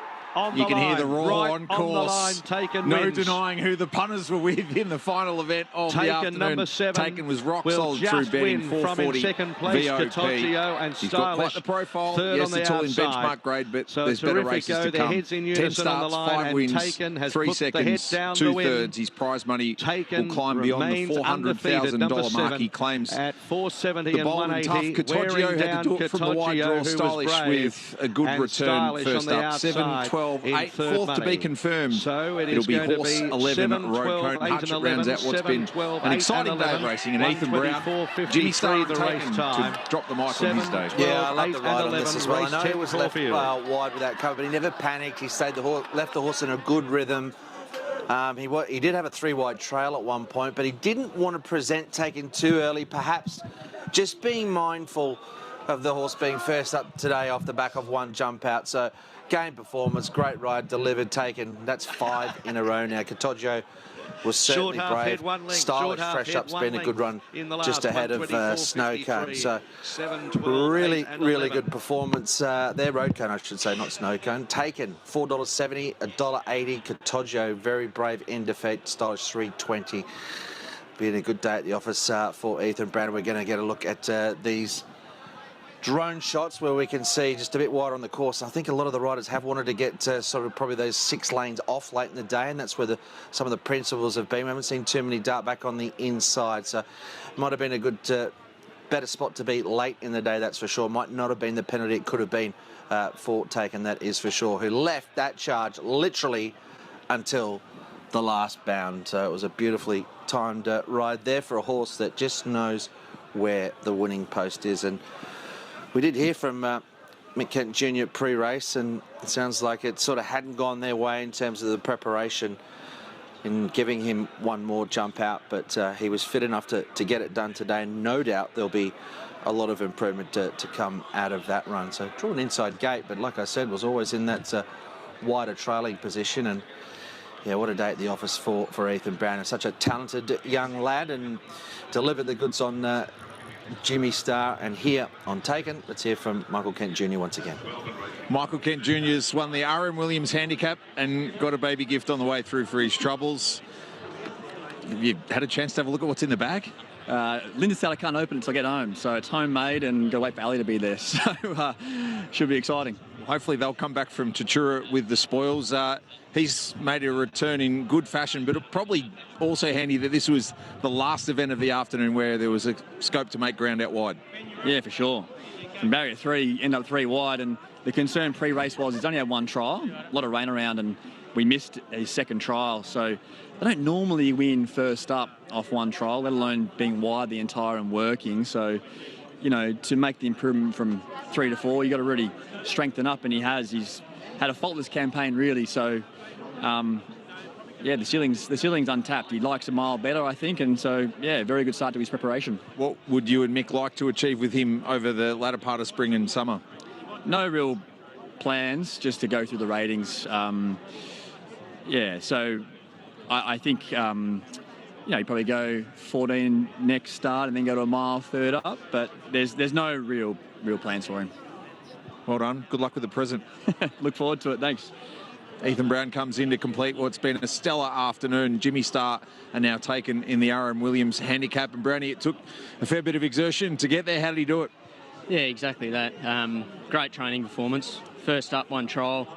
You can hear the roar right on course. Taken no wins. Denying who the punters were with in the final event of the afternoon. Number 7 Taken was rock solid true betting, 440 second place, VOP. Katoggio and He's got quite the profile. Yes, it's all in benchmark grade, but so there's better races to come. 10 starts, 5 wins, 3 seconds, 2/3. His prize money will climb beyond the $400,000 mark he claims. At 470 the and bold and tough 180, Katoggio had to do it from the wide draw. Stylish with a good return first up. 7, 12, 8, 4th to be confirmed. So it'll be horse 11 Road Cone. Hutch rounds out what's been an exciting day of racing. And Ethan Brown, Jimmy Star the race time. to drop the mic on his day. Yeah, I love the ride on this as well. I know he was left wide without cover, but he never panicked. He stayed left the horse in a good rhythm. He did have a 3 wide trail at one point, but he didn't want to present Taken too early, perhaps just being mindful of the horse being first up today off the back of 1 jump out. So game performance, great ride, delivered, Taken. That's 5 in a row now. Katoggio was certainly brave. Stylish fresh up's been a good run just ahead of Snow Cone. So really, really good performance there. Road Cone, I should say, not Snow Cone. Taken, $4.70, $1.80. Katoggio, very brave in defeat. Stylish, $3.20. Been a good day at the office for Ethan Brown. We're going to get a look at these drone shots where we can see just a bit wider on the course. I think a lot of the riders have wanted to get sort of probably those 6 lanes off late in the day, and that's where some of the principles have been. We haven't seen too many dart back on the inside, so it might have been a good, better spot to be late in the day, that's for sure. Might not have been the penalty it could have been for Taken, that is for sure, who left that charge literally until the last bound. So it was a beautifully timed ride there for a horse that just knows where the winning post is. And we did hear from Mick Kent Jr. pre-race, and it sounds like it sort of hadn't gone their way in terms of the preparation in giving him 1 more jump out, but he was fit enough to get it done today. No doubt there'll be a lot of improvement to come out of that run. So drew an inside gate, but like I said, was always in that wider trailing position. And yeah, what a day at the office for Ethan Brown. And such a talented young lad, and delivered the goods on Jimmy Star and here on Taken. Let's hear from Michael Kent Jr. once again. Michael Kent Jr.'s won the R.M. Williams handicap and got a baby gift on the way through for his troubles. Have you had a chance to have a look at what's in the bag? Linda said I can't open it until I get home, so it's homemade and got to wait for Ali to be there. So should be exciting. Hopefully they'll come back from Tatura with the spoils. He's made a return in good fashion, but probably also handy that this was the last event of the afternoon where there was a scope to make ground out wide. Yeah, for sure. From barrier 3, end up 3 wide, and the concern pre-race was he's only had 1 trial, a lot of rain around, and we missed his second trial. So they don't normally win first up off 1 trial, let alone being wide the entire and working. So you know, to make the improvement from 3 to 4, you got to really strengthen up, and he has. He's had a faultless campaign, really. So, yeah, the ceiling's untapped. He likes a mile better, I think, and so, yeah, very good start to his preparation. What would you and Mick like to achieve with him over the latter part of spring and summer? No real plans, just to go through the ratings. Yeah, so I think, you know, you probably go 14 next start and then go to a mile third up, but there's no real plans for him. Well done. Good luck with the present. Look forward to it. Thanks. Ethan Brown comes in to complete what's been a stellar afternoon. Jimmy Starr are now taken in the RM Williams handicap. And Brownie, it took a fair bit of exertion to get there. How did he do it? Yeah, exactly that. Great training performance. First up, 1 trial,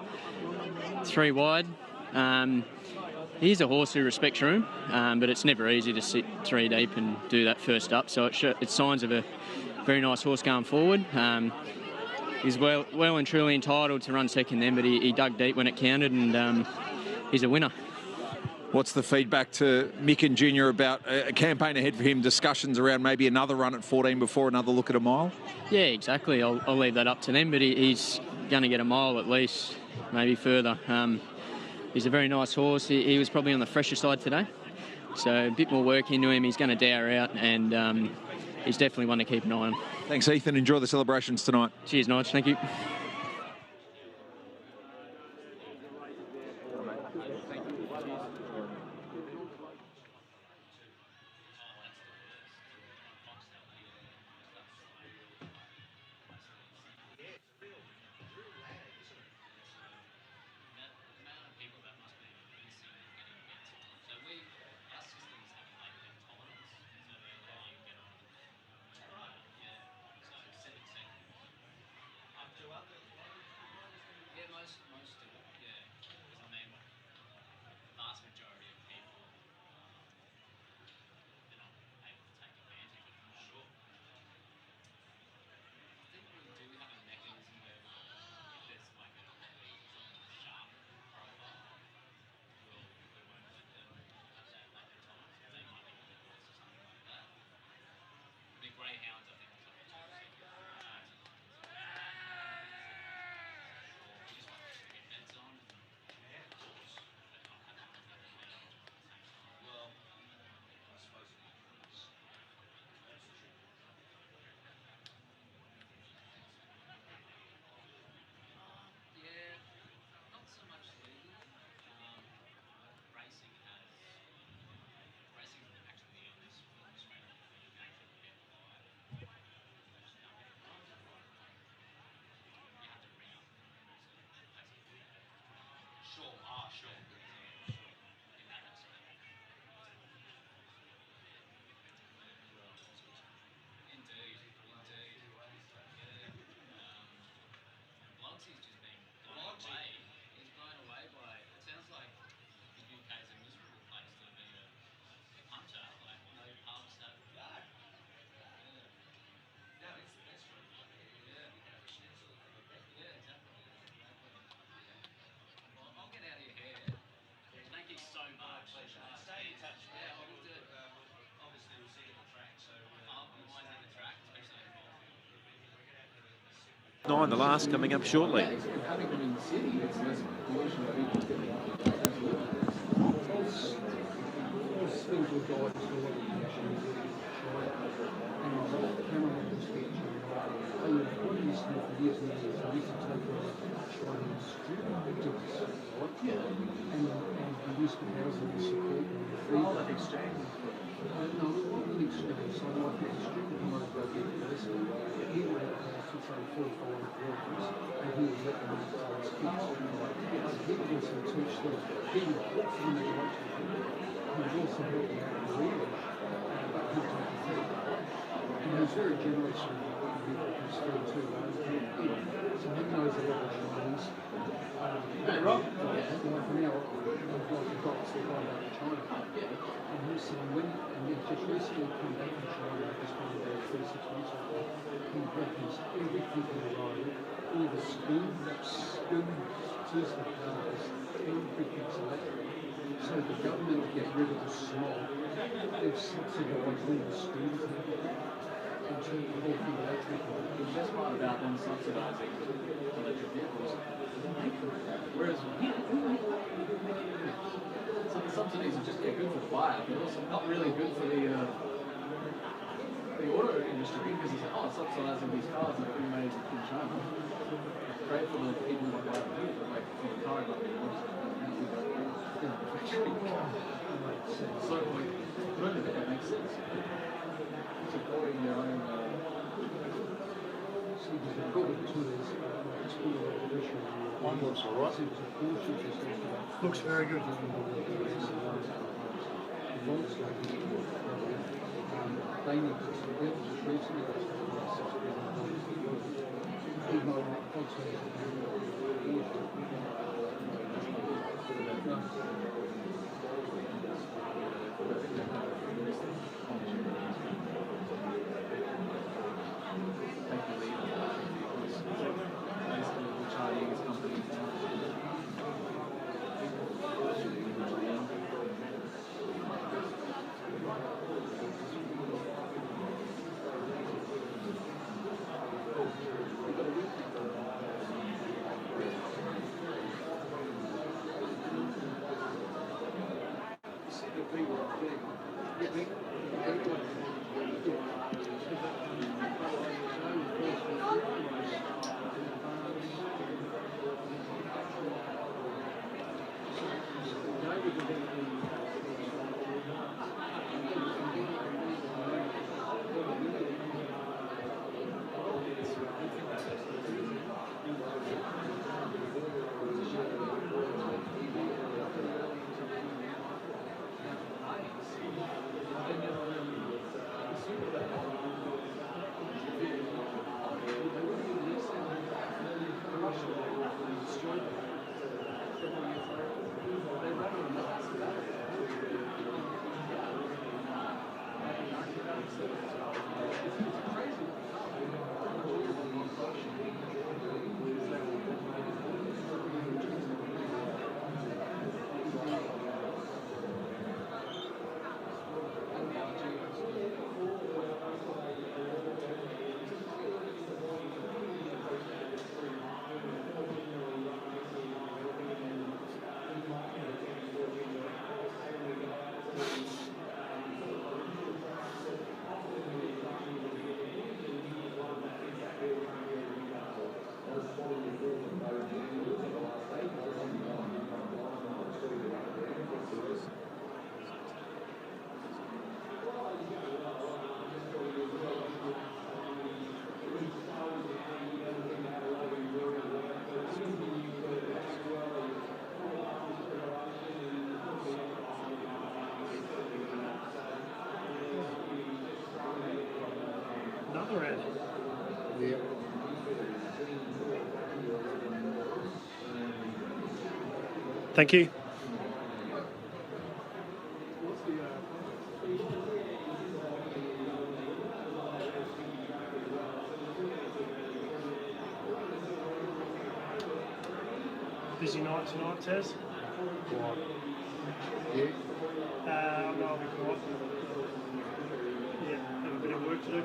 3 wide. He's a horse who respects room, but it's never easy to sit 3 deep and do that first up. So it's signs of a very nice horse going forward. He's well and truly entitled to run second then, but he dug deep when it counted, and he's a winner. What's the feedback to Mick and Junior about a campaign ahead for him, discussions around maybe another run at 14 before another look at a mile? Yeah, exactly. I'll leave that up to them, but he's going to get a mile at least, maybe further. He's a very nice horse. He was probably on the fresher side today, so a bit more work into him. He's going to dower out, and he's definitely one to keep an eye on. Thanks, Ethan. Enjoy the celebrations tonight. Cheers, Nige. Thank you. Nine, the last, coming up shortly. Very generous with what you can still too. So he knows a lot of Chinese. Hey, Rob. Like now, I've got to go back to China. And he's saying and he's just recently come back from China, just come back 3-6 months ago. He reckons everything in the road, all the spoons, the cars, everything's electric. So the government to get rid of the smog, they've subsidised all the spoons. The best part about them subsidising electric vehicles, whereas so the subsidies are just good for the buyer, but also not really good for the auto industry, because it's like, oh, subsidising these cars that are being made in China. Great for the people who buy them, but like for the car company, so like, really, that makes sense. Supporting their own. One looks alright. Looks very good. They need to Red. Yeah. Thank you. Busy night tonight, Tez? Quiet. Yeah. No, I'll be quiet. Yeah, have a bit of work to do.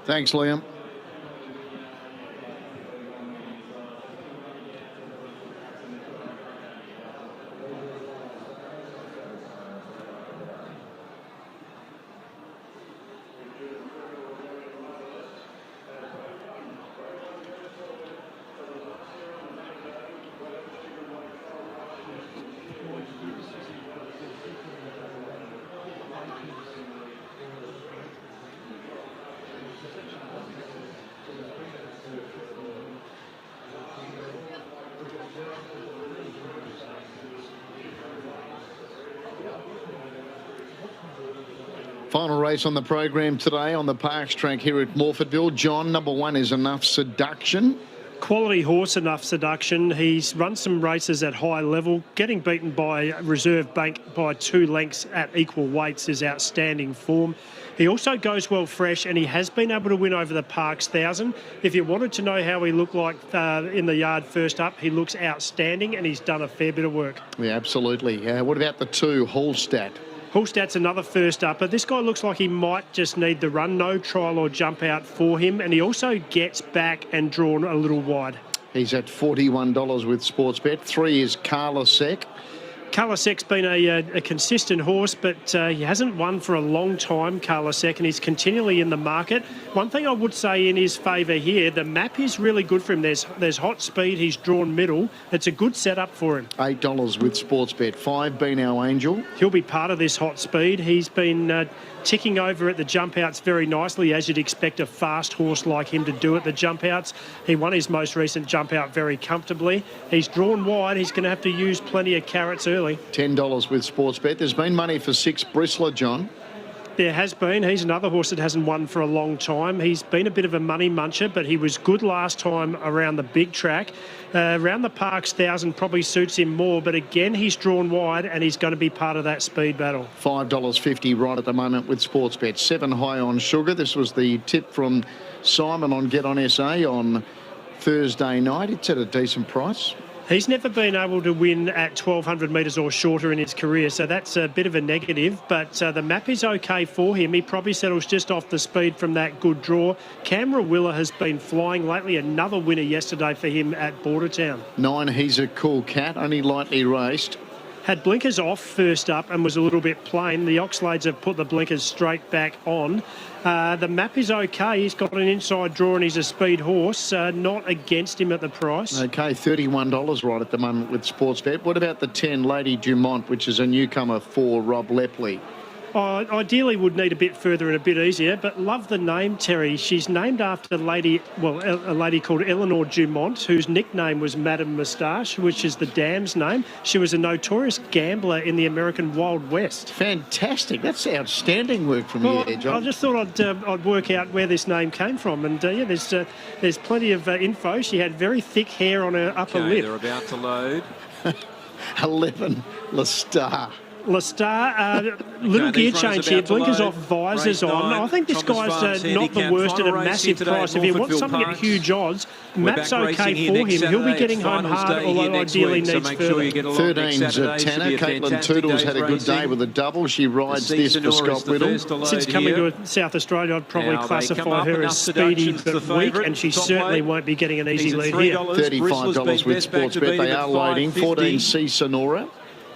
Thanks, Liam. Final race on the program today on the Parks track here at Morfordville. John, number 1 is Enough Seduction. Quality horse, Enough Seduction. He's run some races at high level. Getting beaten by Reserve Bank by 2 lengths at equal weights is outstanding form. He also goes well fresh, and he has been able to win over the Parks 1000. If you wanted to know how he looked like in the yard first up, he looks outstanding, and he's done a fair bit of work. Yeah, absolutely. What about the 2, Hallstatt? Hallstatt's another first upper. This guy looks like he might just need the run. No trial or jump out for him. And he also gets back and drawn a little wide. He's at $41 with Sportsbet. 3 is Carla Sec. Carla Sec's been a consistent horse, but he hasn't won for a long time, Carla Sec, and he's continually in the market. One thing I would say in his favour here, the map is really good for him. There's hot speed, he's drawn middle. It's a good setup for him. $8 with Sportsbet. 5, Be Now Angel. He'll be part of this hot speed. He's been ticking over at the jump outs very nicely, as you'd expect a fast horse like him to do at the jump outs. He won his most recent jump out very comfortably. He's drawn wide. He's going to have to use plenty of carrots early. $10 with Sportsbet. There's been money for 6, Bristler, John. There has been. He's another horse that hasn't won for a long time. He's been a bit of a money muncher, but he was good last time around the big track. Around the Parks 1000 probably suits him more, but again, he's drawn wide and he's going to be part of that speed battle. $5.50 right at the moment with Sportsbet. 7 High on Sugar. This was the tip from Simon on Get On SA on Thursday night. It's at a decent price. He's never been able to win at 1,200 metres or shorter in his career, so that's a bit of a negative, but the map is okay for him. He probably settles just off the speed from that good draw. Camera Willer has been flying lately. Another winner yesterday for him at Bordertown. 9, He's a Cool Cat, only lightly raced. Had blinkers off first up and was a little bit plain. The Oxlades have put the blinkers straight back on. The map is okay. He's got an inside draw and he's a speed horse. Not against him at the price. Okay, $31 right at the moment with Sportsbet. What about the 10, Lady Dumont, which is a newcomer for Rob Lepley? Ideally would need a bit further and a bit easier, but love the name, Terry. She's named after a lady called Eleanor Dumont, whose nickname was Madame Moustache, which is the dam's name. She was a notorious gambler in the American Wild West. Fantastic. That's outstanding work from you there, John. I just thought I'd work out where this name came from, and yeah, there's plenty of info. She had very thick hair on her upper lip. They're about to load. 11, Lestar. Lestar, little gear change here, blinkers off, visors on. I think this guy's not the worst at a massive price. If you want something at huge odds, map's okay for him. He'll be getting home hard, although ideally needs further. 13's Tanner. Caitlin Toodles had a good day with a double. She rides this for Scott Whittle. Since coming to South Australia, I'd probably classify her as speedy but weak, and she certainly won't be getting an easy lead here. $35 with Sportsbet. They are loading. 14, C Sonora.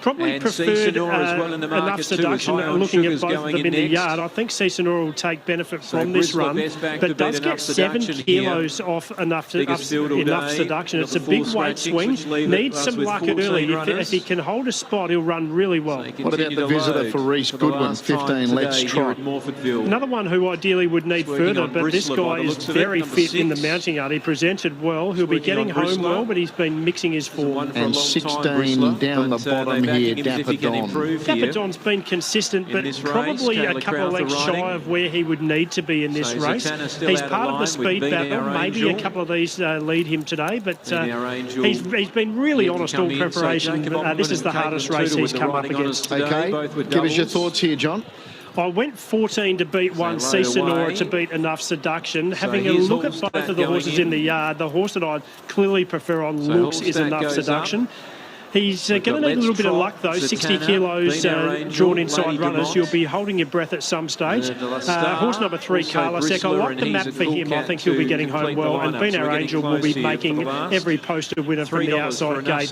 Probably preferred Enough Seduction, looking at both of them in the yard. I think Sonora will take benefit from this run, but does get 7 kilos off Enough Seduction. It's a big weight swing. Needs some luck early. If he can hold a spot, he'll run really well. What about the visitor for Reese Goodwin? 15, Let's Try. Another one who ideally would need further, but this guy is very fit in the mounting yard. He presented well. He'll be getting home well, but he's been mixing his form. And 16 down the bottom here. Dapper Don's been consistent, but probably a couple of lengths shy of where he would need to be in this race. He's part of the speed battle. Maybe a couple of these lead him today, but he's been really honest all preparation. This is the hardest race he's come up against. Okay, give us your thoughts here, John. I went 14 to beat 1, C Sonora to beat Enough Seduction. Having a look at both of the horses in the yard, the horse that I clearly prefer on looks is Enough Seduction. He's going to need a little bit of luck, though. 60 kilos drawn inside runners. You'll be holding your breath at some stage. Horse number 3, Carla Sec. I like the map for him. I think he'll be getting home well. And Be Our Angel will be making every poster winner from the outside gate.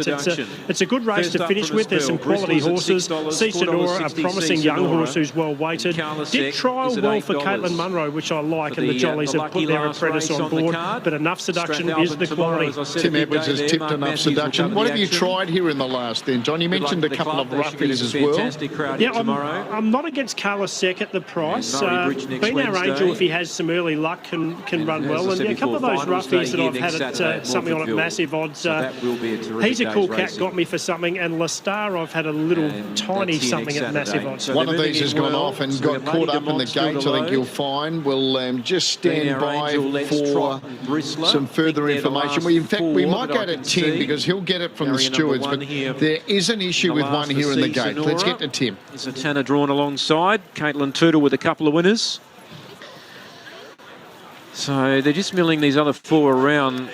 It's a good race to finish with. There's some quality horses. C Sonora, a promising young horse who's well weighted. Did trial well for Caitlin Munro, which I like, and the Jollies have put their apprentice on board. But Enough Seduction is the quality. Tim Edwards has tipped Enough Seduction. What have you tried here in the last then, John. You mentioned a couple of roughies as well. Yeah, I'm not against Carla Sec at the price. Being Our Angel, if he has some early luck, can run well. And a couple of those roughies that I've had at something on at massive odds. He's a Cool Cat got me for something, and La Star I've had a little tiny something at massive odds. One of these has gone off and got caught up in the gates, I think you'll find. We'll just stand by for some further information. In fact, we might go to Tim because he'll get it from the stewards, but there is an issue with one here in the gate. Let's get to Tim. There's a Tanner drawn alongside. Caitlin Tootle with a couple of winners. So they're just milling these other four around.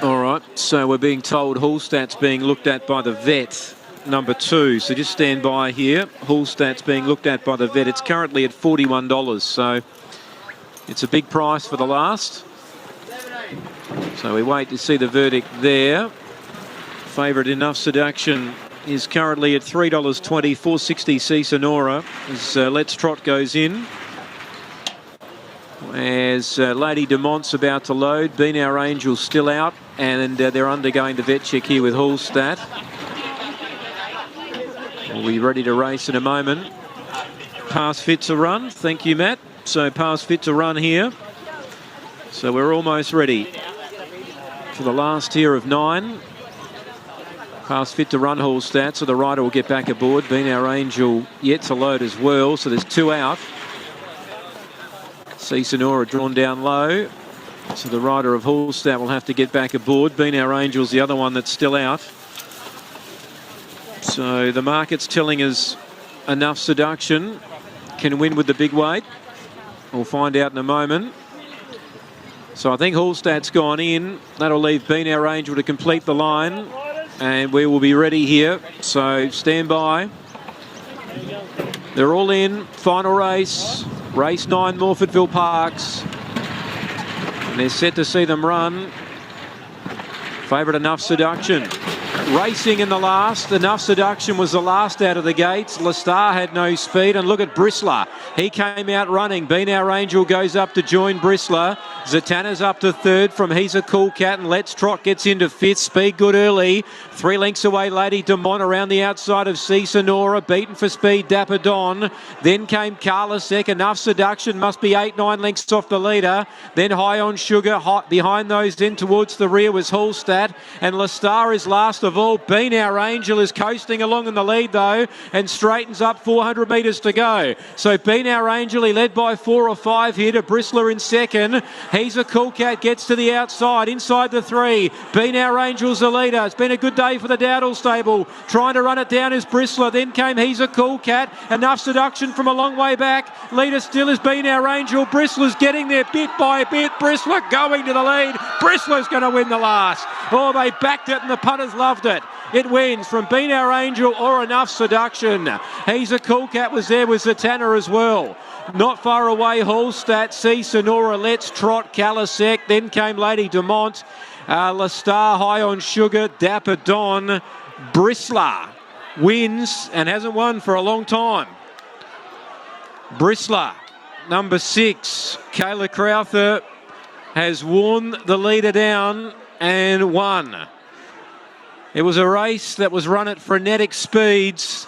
All right, so we're being told Hallstat's being looked at by the vet, number 2. So just stand by here. Hallstat's being looked at by the vet. It's currently at $41, so it's a big price for the last. So we wait to see the verdict there. Favourite Enough Seduction is currently at $3.20, $4.60 C Sonora as Let's Trot goes in. As Lady Demont's about to load, Being Our Angel still out, and they're undergoing the vet check here with Hallstat. We'll be ready to race in a moment. Pass fit to run. Thank you, Matt. So pass fit to run here. So we're almost ready for the last here of 9. Pass fit to run Hallstat, so the rider will get back aboard. Being Our Angel yet to load as well, so there's 2 out. C Sonora drawn down low, so the rider of Hallstat will have to get back aboard. Being Our Angel's the other one that's still out. So the market's telling us Enough Seduction can win with the big weight. We'll find out in a moment. So I think Hallstat's gone in. That'll leave Being Our Angel to complete the line. And we will be ready here. So stand by. They're all in. Final race. Race 9, Morfordville Parks. And they're set to see them run. Favourite Enough Seduction. Racing in the last. Enough Seduction was the last out of the gates. La Star had no speed. And look at Bristler. He came out running. Being Our Angel goes up to join Bristler. Zatanna's up to 3rd from He's a Cool Cat, and Let's Trot gets into 5th. Speed good early. 3 lengths away, Lady Demont around the outside of C Sonora. Beaten for speed, Dapper Don. Then came Carla Sec. Enough Seduction must be 8-9 lengths off the leader. Then High on Sugar. Behind those then towards the rear was Hallstat. And La Star is last of all. Being Our Angel is coasting along in the lead though and straightens up 400 metres to go. So Being Our Angel, he led by 4 or 5 here to Bristler in 2nd. He's a Cool Cat, gets to the outside, inside the 3. Being Our Angel's the leader. It's been a good day for the Dowdle stable. Trying to run it down is Bristler. Then came He's a Cool Cat. Enough Seduction from a long way back. Leader still is Being Our Angel. Bristler's getting there bit by bit. Bristler going to the lead. Bristler's going to win the last. Oh, they backed it and the punters loved it. It wins from Being Our Angel or Enough Seduction. He's a Cool Cat was there with Zatanna as well. Not far away, Hallstat, C Sonora, Let's Trot, Calasec. Then came Lady Demont, La Star, High on Sugar, Dapper Don. Bristler wins and hasn't won for a long time. Bristler, number 6, Kayla Crowther, has worn the leader down and won. It was a race that was run at frenetic speeds,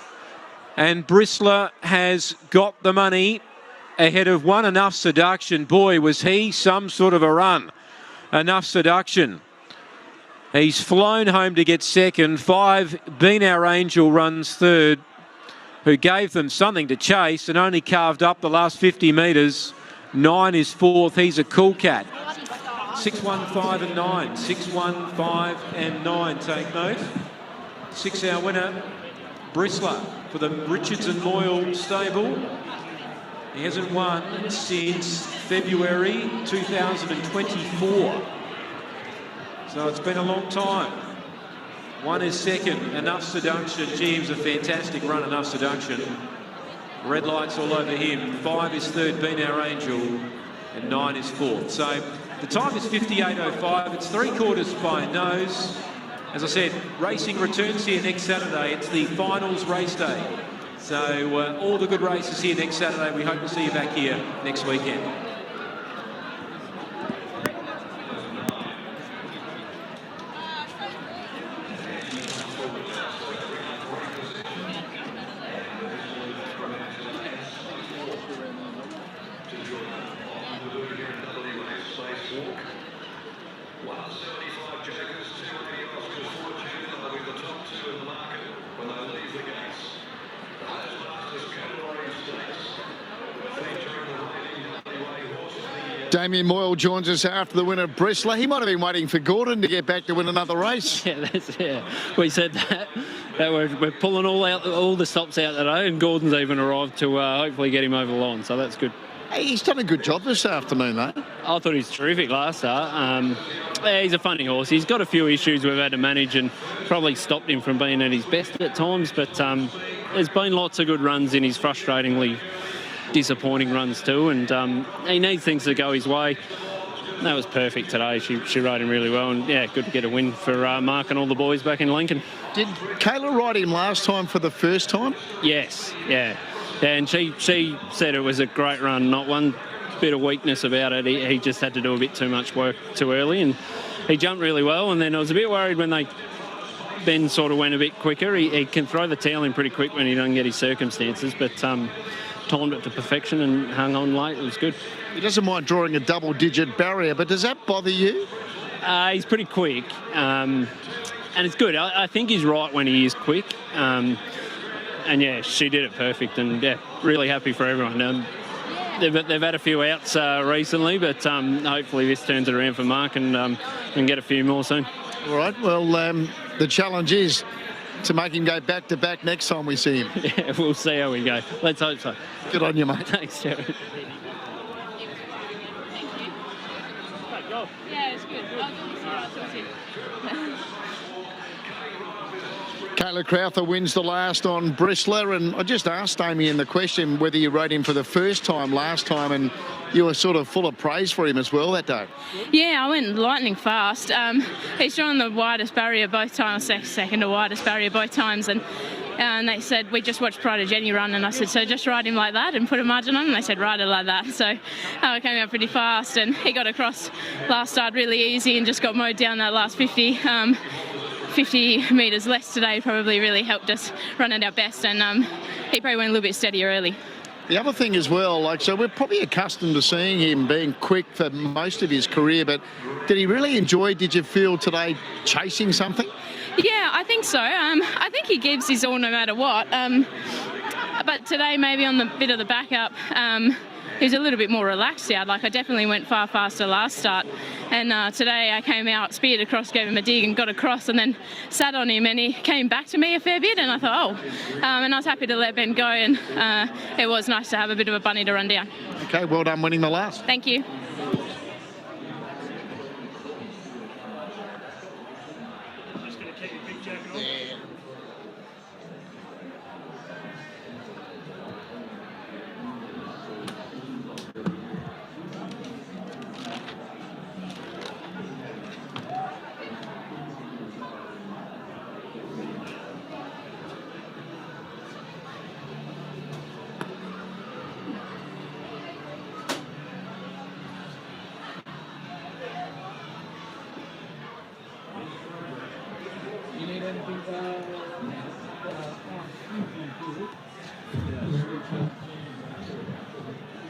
and Bristler has got the money ahead of one Enough Seduction. Boy, was he some sort of a run. Enough Seduction. He's flown home to get 2nd. 5, Being Our Angel runs 3rd, who gave them something to chase and only carved up the last 50 metres. 9 is 4th. He's a Cool Cat. 6, 1, 5 and 9. 6, 1, 5 and 9. Take note. 6-hour winner, Bristler for the Richards and Moyle stable. He hasn't won since February 2024. So it's been a long time. 1 is 2nd, Enough Seduction. Gee, it was a fantastic run, Enough Seduction. Red lights all over him. 5 is 3rd, Being Our Angel, and 9 is 4th. So the time is 58.05. It's 3/4 by nose. As I said, racing returns here next Saturday. It's the finals race day. So all the good races here next Saturday. We hope to see you back here next weekend. Damien Moyle joins us after the win at Bristol. He might have been waiting for Gordon to get back to win another race. Yeah, we said that we're pulling all the stops out today, and Gordon's even arrived to hopefully get him over the line, so that's good. Hey, he's done a good job this afternoon, though. I thought he was terrific last start. Yeah, he's a funny horse. He's got a few issues we've had to manage and probably stopped him from being at his best at times, but there's been lots of good runs in his frustratingly disappointing runs too, and he needs things to go his way. That was perfect today. She rode him really well, and yeah, good to get a win for Mark and all the boys back in Lincoln. Did Kayla ride him last time for the first time? Yes, yeah, and she said it was a great run, not one bit of weakness about it. He just had to do a bit too much work too early, and he jumped really well, and then I was a bit worried when Ben sort of went a bit quicker. He can throw the tail in pretty quick when he doesn't get his circumstances, but timed it to perfection and hung on late. It was good. He doesn't mind drawing a double-digit barrier, but does that bother you? He's pretty quick, and it's good. I think he's right when he is quick, and yeah, she did it perfect, and yeah, really happy for everyone. They've had a few outs recently, but hopefully this turns it around for Mark and get a few more soon. All right, well, the challenge is to make him go back-to-back next time we see him. Yeah, we'll see how we go. Let's hope so. Good on you, mate. Thanks, Jared. Yeah, it's good. Kayla Crowther wins the last on Bristler, and I just asked Amy in the question whether you rode him for the first time last time, and you were sort of full of praise for him as well that day. Yeah, I went lightning fast. He's drawn the widest barrier both times, second to widest barrier both times, and they said, we just watched Pride of Jenny run, and I said, so just ride him like that and put a margin on, and they said, ride it like that. So I came out pretty fast, and he got across last start really easy and just got mowed down that last 50 metres less today probably really helped us run at our best, and he probably went a little bit steadier early. The other thing as well, so we're probably accustomed to seeing him being quick for most of his career, but did he really enjoy, did you feel today, chasing something? Yeah, I think so. I think he gives his all no matter what, but today maybe on the bit of the backup, he was a little bit more relaxed out. Like, I definitely went far faster last start, and today I came out, speared across, gave him a dig and got across, and then sat on him, and he came back to me a fair bit, and I thought, and I was happy to let Ben go, and it was nice to have a bit of a bunny to run down. Okay, well done winning the last. Thank you.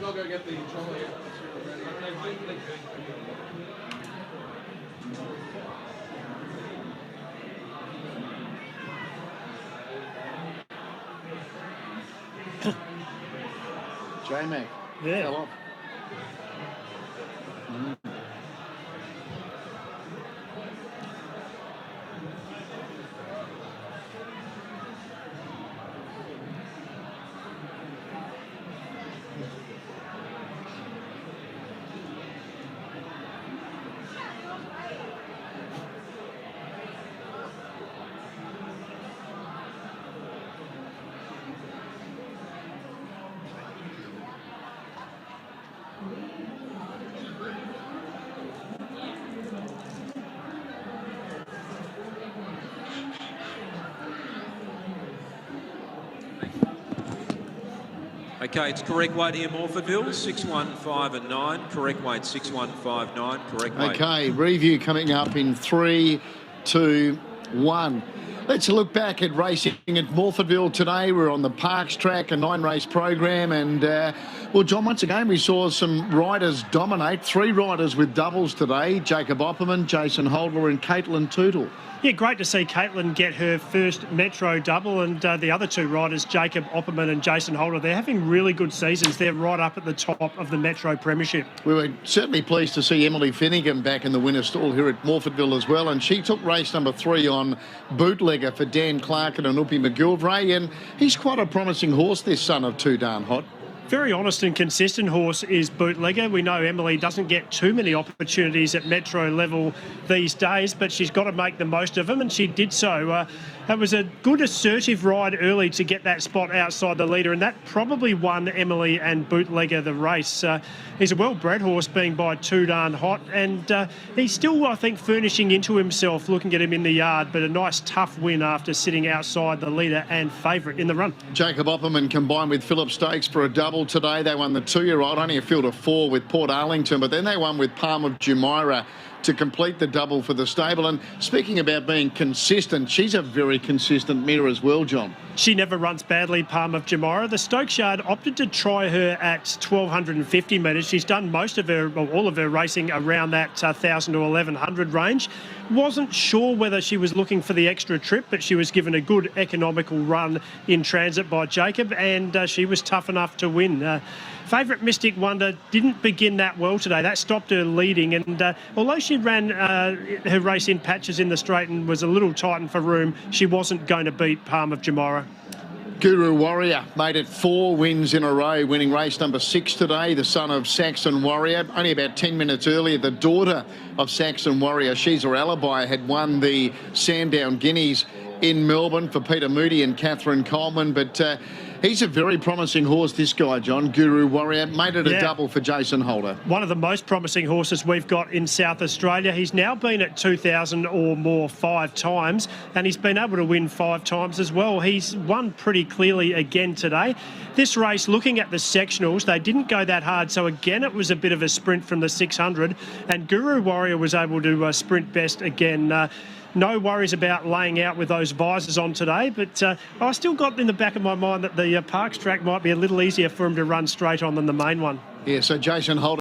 I'll go get the trolley. J-Mac. Yeah. Fell off. Okay, it's correct weight here, Morfordville, 615 and 9. Correct weight, 6159. Correct weight. Okay, review coming up in 3, 2, 1. Let's look back at racing at Morfordville today. We're on the Parks track, a 9-race program. And, well, John, once again, we saw some riders dominate. 3 riders with doubles today. Jacob Opperman, Jason Holdler and Caitlin Tootle. Yeah, great to see Caitlin get her first Metro double, and the other 2 riders, Jacob Opperman and Jason Holder, they're having really good seasons. They're right up at the top of the Metro Premiership. We were certainly pleased to see Emily Finnegan back in the winner's stall here at Morfordville as well, and she took race number 3 on Bootlegger for Dan Clarkin and Upi McGilvray, and he's quite a promising horse, this son of Too Darn Hot. Very honest and consistent horse is Bootlegger. We know Emily doesn't get too many opportunities at Metro level these days, but she's got to make the most of them, and she did so. It was a good assertive ride early to get that spot outside the leader, and that probably won Emily and Bootlegger the race. He's a well-bred horse, being by Too Darn Hot, and he's still, I think, furnishing into himself, looking at him in the yard, but a nice tough win after sitting outside the leader and favourite in the run. Jacob Opperman combined with Phillip Stakes for a double today. They won the 2-year-old, only a field of 4 with Port Arlington, but then they won with Palm of Jumeirah to complete the double for the stable. And speaking about being consistent, she's a very consistent mare as well, John. She never runs badly, Palm of Jumeirah. The Stokes Yard opted to try her at 1,250 metres. She's done most of her, well, all of her racing around that 1,000 to 1,100 range. Wasn't sure whether she was looking for the extra trip, but she was given a good economical run in transit by Jacob, and she was tough enough to win. Favourite Mystic Wonder didn't begin that well today. That stopped her leading, and although she ran her race in patches in the straight and was a little tightened for room, she wasn't going to beat Palm of Jumeirah. Guru Warrior made it 4 wins in a row, winning race number 6 today, the son of Saxon Warrior. Only about 10 minutes earlier, the daughter of Saxon Warrior, she's her alibi, had won the Sandown Guineas in Melbourne for Peter Moody and Catherine Coleman, but he's a very promising horse, this guy, John. Guru Warrior made it a double for Jason Holder. One of the most promising horses we've got in South Australia. He's now been at 2,000 or more 5 times, and he's been able to win 5 times as well. He's won pretty clearly again today. This race, looking at the sectionals, they didn't go that hard, so again it was a bit of a sprint from the 600, and Guru Warrior was able to sprint best again. No worries about laying out with those visors on today, but I still got in the back of my mind that the Parks track might be a little easier for him to run straight on than the main one. Yeah, so Jason Holder